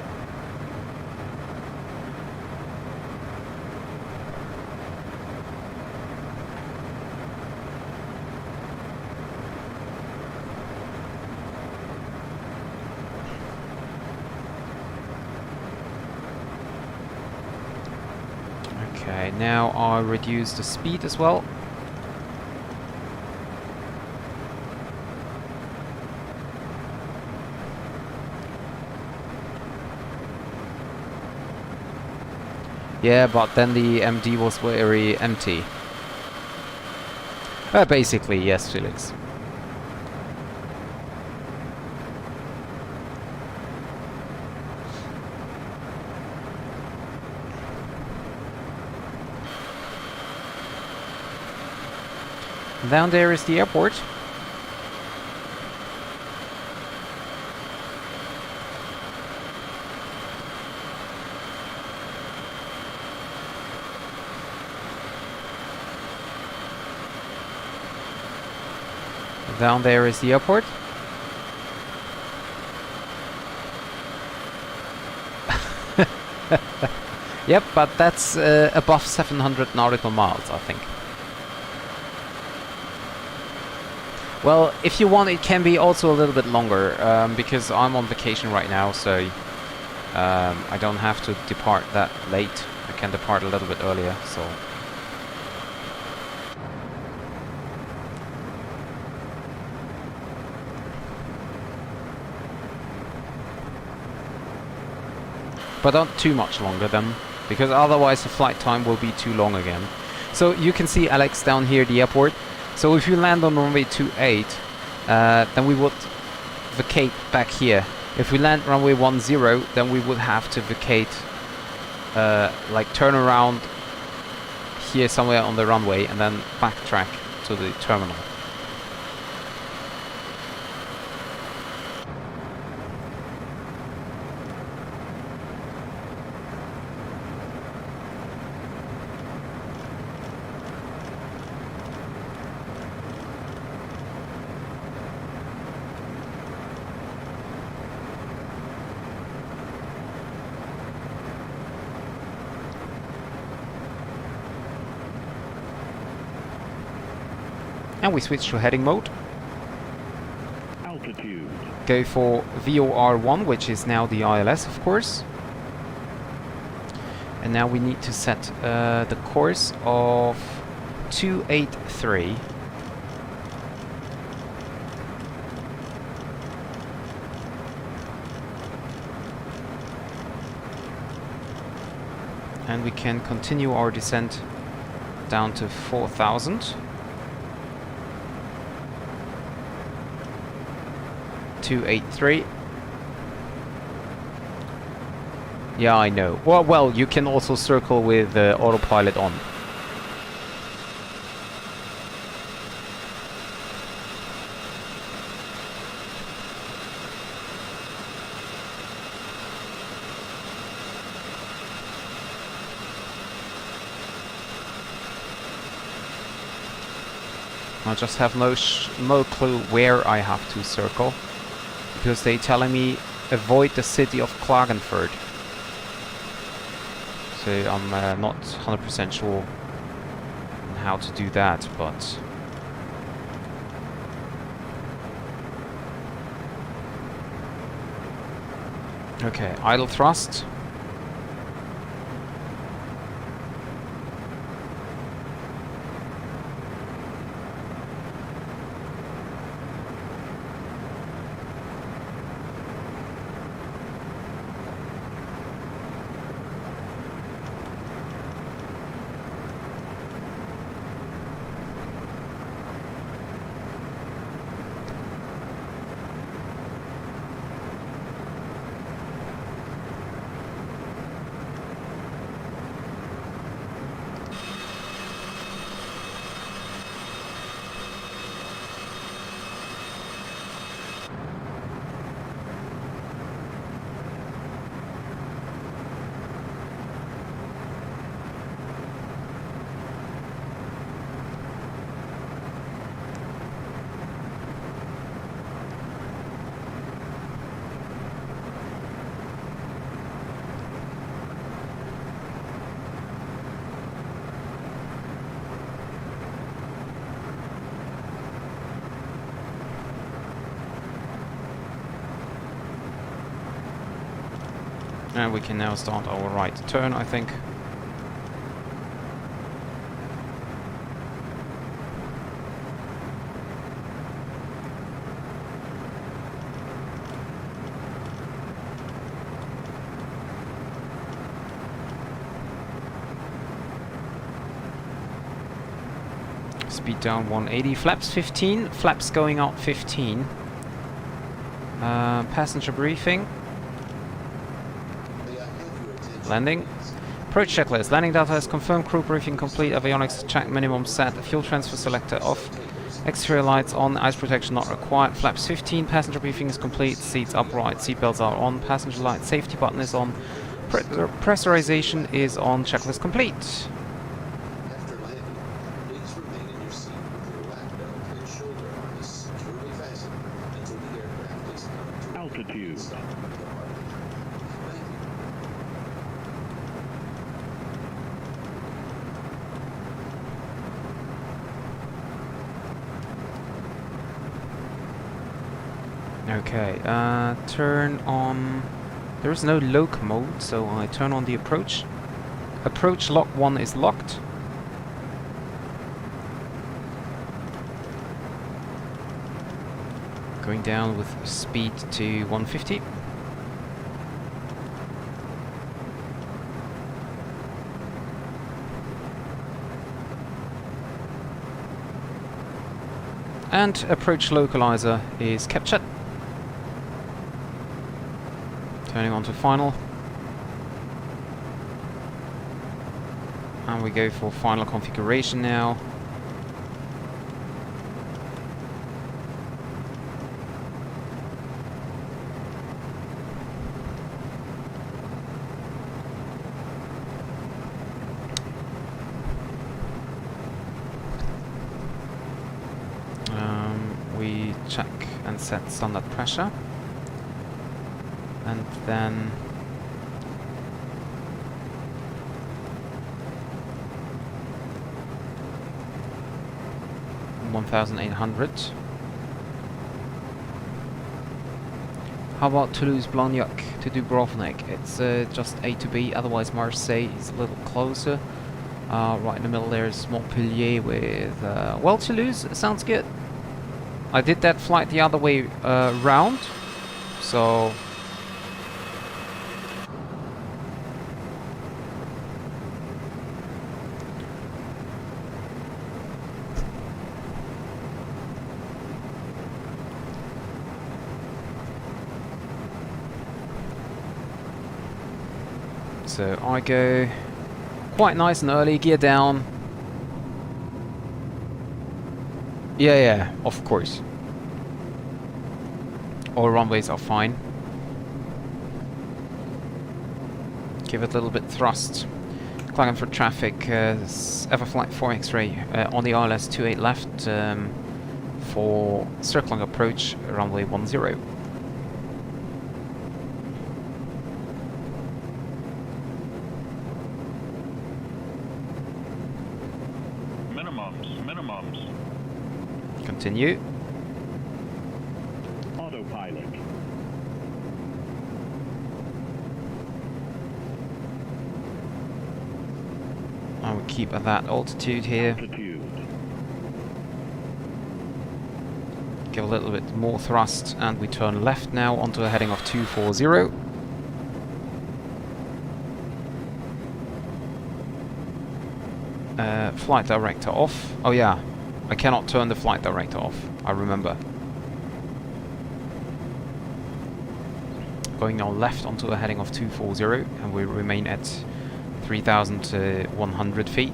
Okay, now I reduce the speed as well. Yeah, but then the MD was very empty. Basically, yes, Felix. Down there is the airport. Down there is the airport. Yep, but that's above 700 nautical miles, I think. Well, if you want, it can be also a little bit longer, because I'm on vacation right now, so I don't have to depart that late. I can depart a little bit earlier, so... But not too much longer then, because otherwise the flight time will be too long again. So you can see Alex down here, the airport. So if you land on runway 28, then we would vacate back here. If we land runway 10, then we would have to vacate, like turn around here somewhere on the runway and then backtrack to the terminal. And we switch to heading mode. Altitude. Go for VOR1, which is now the ILS, of course. And now we need to set the course of 283. And we can continue our descent down to 4,000. 283. Yeah, I know. Well, you can also circle with autopilot on. I just have no clue where I have to circle, because they're telling me avoid the city of Klagenfurt. So I'm not 100% sure on how to do that, but... Okay, idle thrust. And we can now start our right turn, I think. Speed down 180, flaps 15, flaps going out 15. Passenger briefing. Landing. Approach checklist. Landing data is confirmed. Crew briefing complete. Avionics check minimum set. Fuel transfer selector off. Exterior lights on. Ice protection not required. Flaps 15. Passenger briefing is complete. Seats upright. Seatbelts are on. Passenger light safety button is on. Pressurization is on. Checklist complete. After landing, please remain in your seat with your lap belt and shoulder harness securely fastened until the aircraft is come to Altitude. stop and depart. Thank you. Okay, turn on There is no loc mode, so I turn on the approach. Approach lock 1 is locked. Going down with speed to 150. And approach localizer is captured. Turning on to final. And we go for final configuration now. We check and set standard pressure. And then 1800. How about Toulouse-Blagnac to Dubrovnik? It's just A to B, otherwise Marseille is a little closer. Right in the middle there's Montpellier with... well, Toulouse sounds good. I did that flight the other way round, so... So I go quite nice and early, gear down. Yeah, of course. All runways are fine. Give it a little bit thrust. Klagenfurt traffic, Everflight 4 X-ray on the ILS 28 left for circling approach, runway 10. Minimums. Continue. Autopilot. I will keep at that altitude here. Altitude. Give a little bit more thrust, and we turn left now onto a heading of 240. Flight director off. Oh yeah, I cannot turn the flight director off, I remember. Going now left onto a heading of 240, and we remain at 3,100 feet.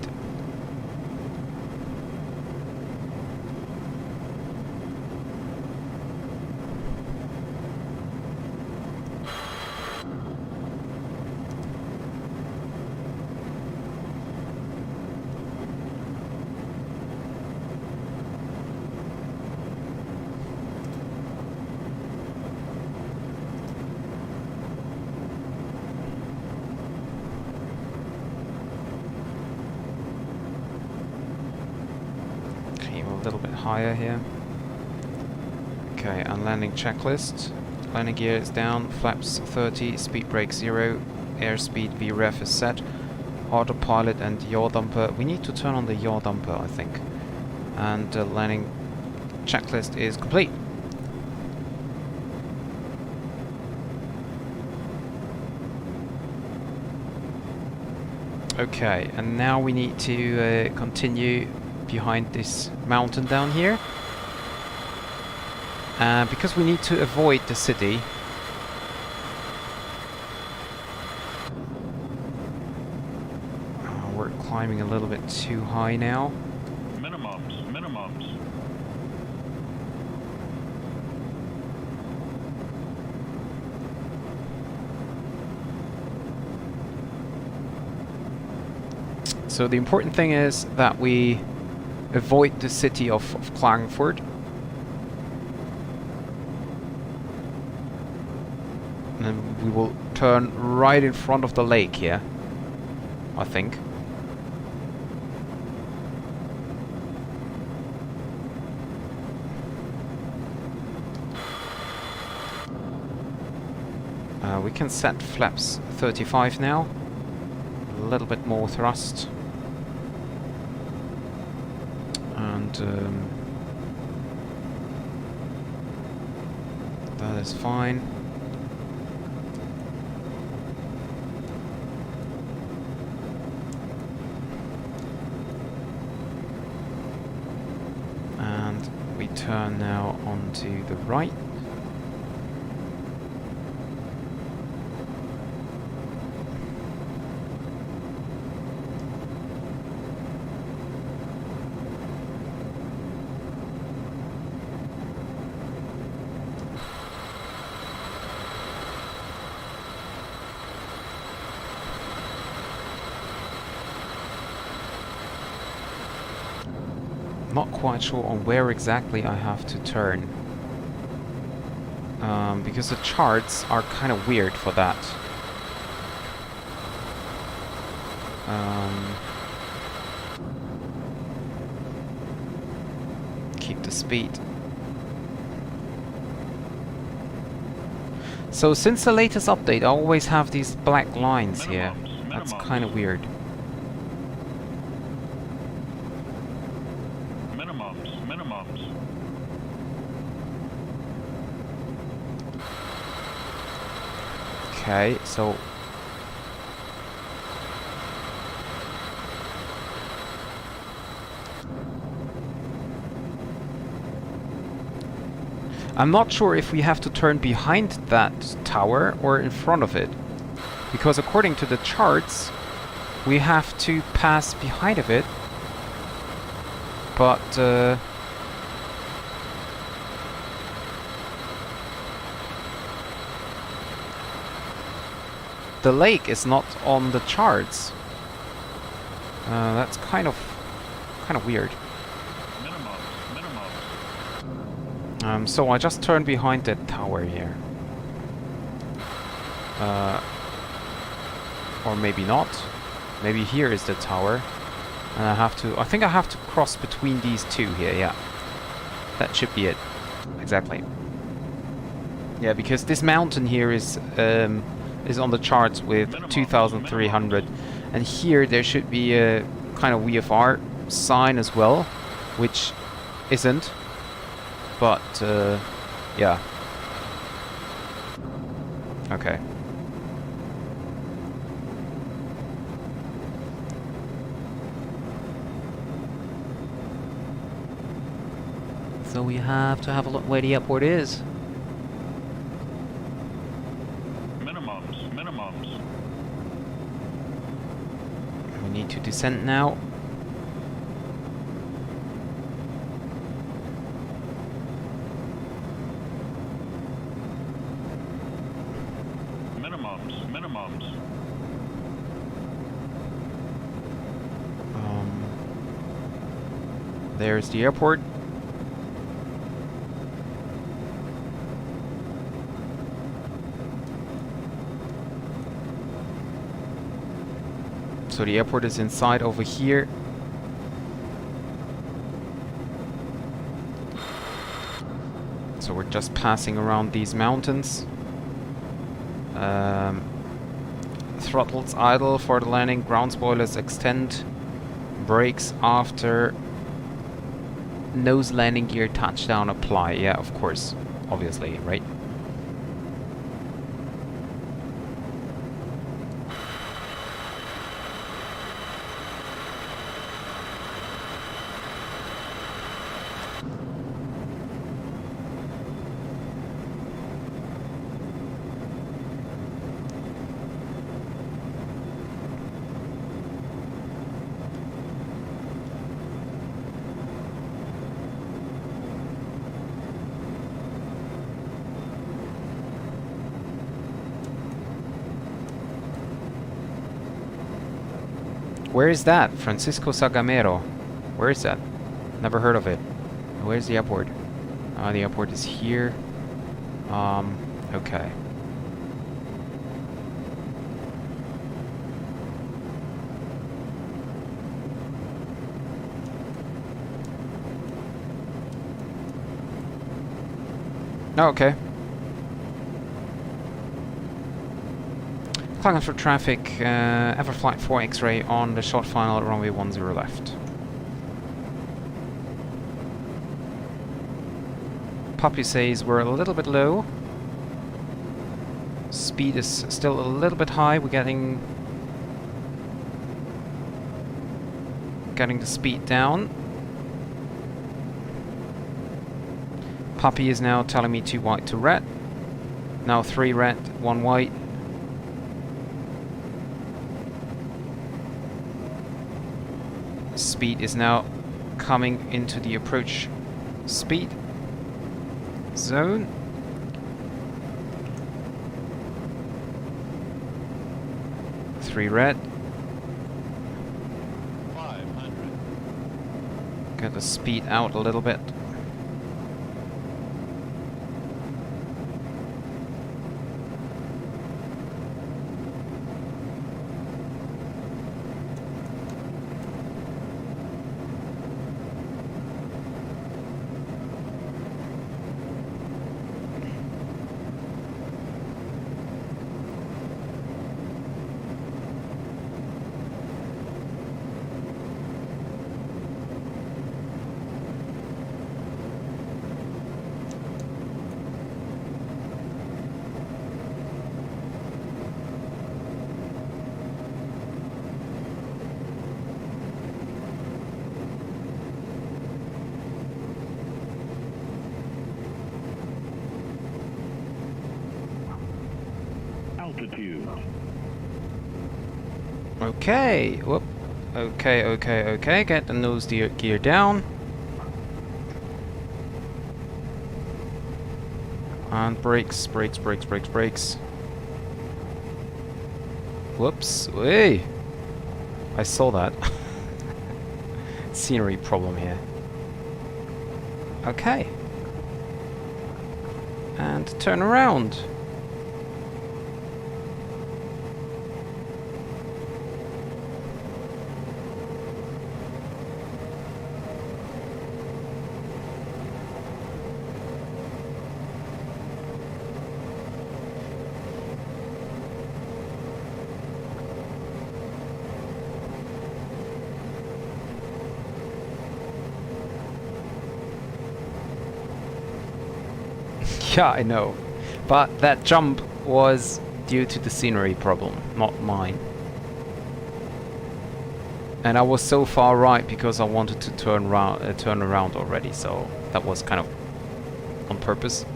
A little bit higher here. Okay, and landing checklist. Landing gear is down, flaps 30, speed brake 0, airspeed VREF is set, autopilot and yaw dumper. We need to turn on the yaw dumper, I think. And landing checklist is complete. Okay, and now we need to continue behind this mountain down here, because we need to avoid the city. We're climbing a little bit too high now. Minimums. So the important thing is that we avoid the city of Klagenfurt. And then we will turn right in front of the lake here, I think. We we can set flaps 35 now. A little bit more thrust. And that is fine. And we turn now onto the right. Not quite sure on where exactly I have to turn, because the charts are kind of weird for that. Keep the speed. So since the latest update, I always have these black lines here. That's kind of weird. Okay, so I'm not sure if we have to turn behind that tower or in front of it, because according to the charts we have to pass behind of it, but the lake is not on the charts. That's kind of weird. So I just turn behind that tower here. Or maybe not. Maybe here is the tower. And I think I have to cross between these two here, yeah. That should be it. Exactly. Yeah, because this mountain here is on the charts with 2,300, and here there should be a kind of VFR sign as well, which isn't, but yeah. Okay. So we have to have a look where the airport is. We need to descend now. Minimums. There's the airport. So the airport is inside over here. So we're just passing around these mountains. Throttles idle for the landing. Ground spoilers extend. Brakes after. Nose landing gear touchdown apply. Yeah, of course. Obviously, right? Where is that? Francisco Sagamero. Where is that? Never heard of it. Where's the airport? The airport is here. Okay. Oh, okay. Klagenfurt traffic, Everflight 4 X-ray on the short final, runway 10 left. Puppy says we're a little bit low. Speed is still a little bit high. We're getting the speed down. Puppy is now telling me 2 white, 2 red. Now 3 red, 1 white. Speed is now coming into the approach speed zone. Three red. 500. Get the speed out a little bit. Altitude. Okay. Whoop. Okay. Get the nose gear down. And brakes. Whoops. Hey! I saw that. Scenery problem here. Okay. And turn around. Yeah, I know. But that jump was due to the scenery problem, not mine. And I was so far right because I wanted to turn around already, so that was kind of on purpose.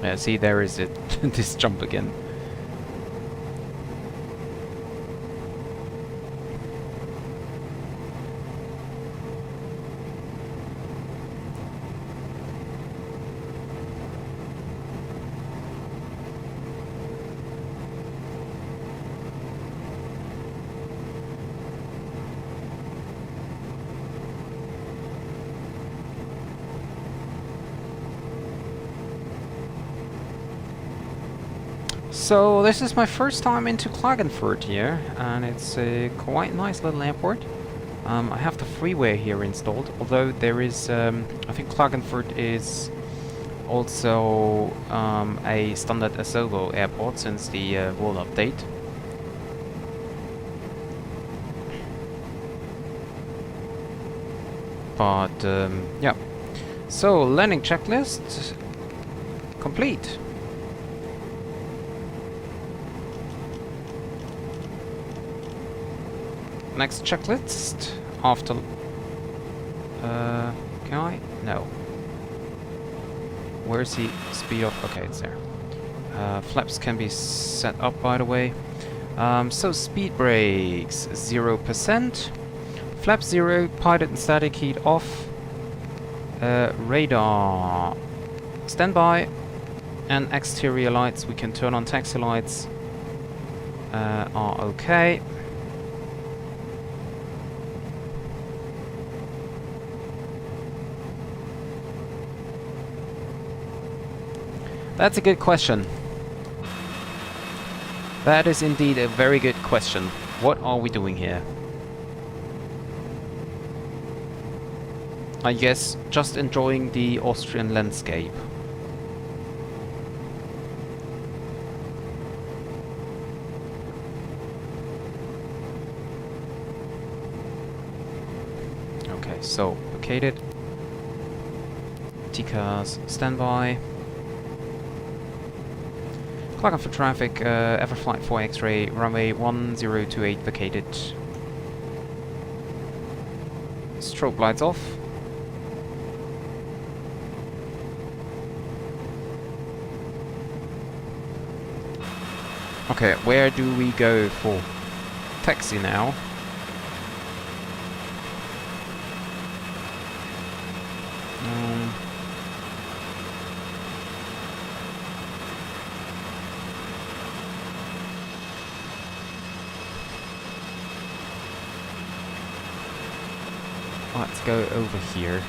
Yeah, see, there is it. This jump again. So this is my first time into Klagenfurt here, and it's a quite nice little airport. I have the freeway here installed, although there is, I think Klagenfurt is also a standard ASOVO airport since the wall update. But yeah, so landing checklist complete. Next checklist after can I? No. Where's the speed of? Okay, it's there. Flaps can be set up, by the way. So speed brakes 0%. Flap 0, pilot and static heat off. Radar standby. And exterior lights, we can turn on taxi lights. Are okay. That's a good question. That is indeed a very good question. What are we doing here? I guess just enjoying the Austrian landscape. Okay, so located. T-cars standby. Klagenfurt traffic, Everflight 4 X-ray, runway 1028 vacated. Strobe lights off. Okay, where do we go for taxi now? Let's go over here.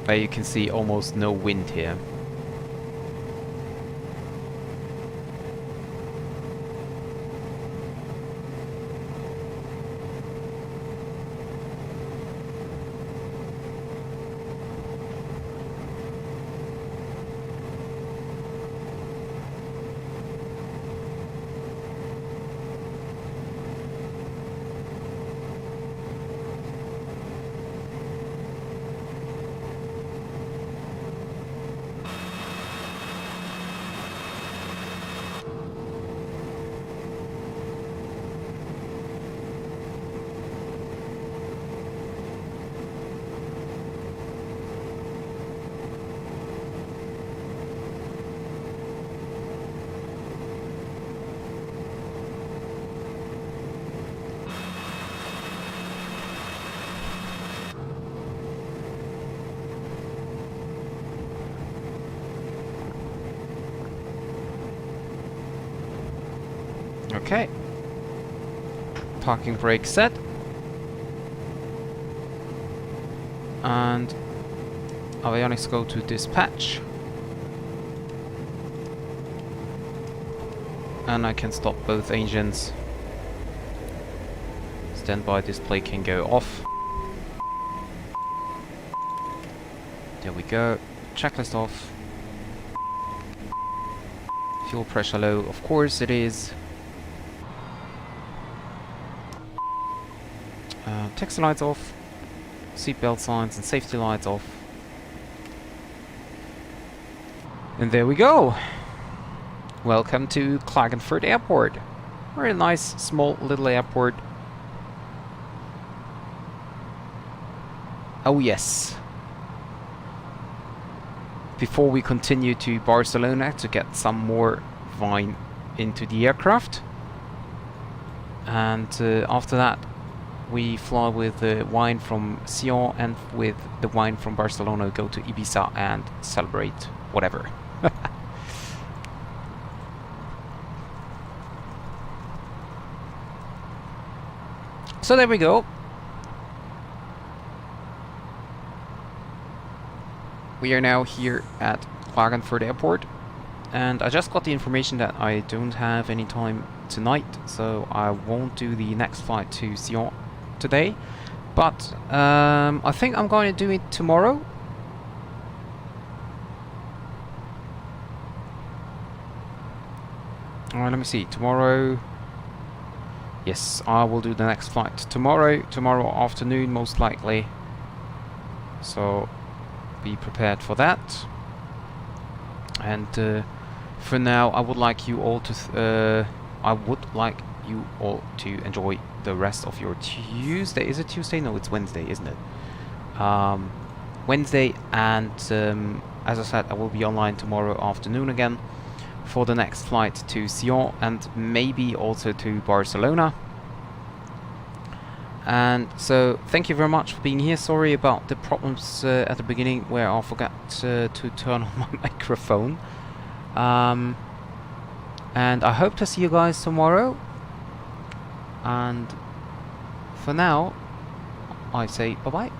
Where you can see almost no wind here. Okay. Parking brake set. And avionics go to dispatch. And I can stop both engines. Standby display can go off. There we go. Checklist off. Fuel pressure low, of course it is. Taxi lights off. Seatbelt signs and safety lights off. And there we go. Welcome to Klagenfurt Airport. Very nice, small, little airport. Oh yes. Before we continue to Barcelona to get some more wine into the aircraft. And after that, we fly with the wine from Sion, and with the wine from Barcelona go to Ibiza and celebrate whatever. So there we go. We are now here at Klagenfurt Airport, and I just got the information that I don't have any time tonight, so I won't do the next flight to Sion today, but I think I'm going to do it tomorrow. Alright, let me see. Tomorrow, yes, I will do the next flight tomorrow afternoon most likely, so be prepared for that. And for now, I would like you all to enjoy the rest of your Tuesday. Is it Tuesday? No, it's Wednesday, isn't it? Wednesday, and as I said, I will be online tomorrow afternoon again for the next flight to Sion and maybe also to Barcelona. And so thank you very much for being here. Sorry about the problems at the beginning where I forgot to turn on my microphone. And I hope to see you guys tomorrow. And for now, I say bye-bye.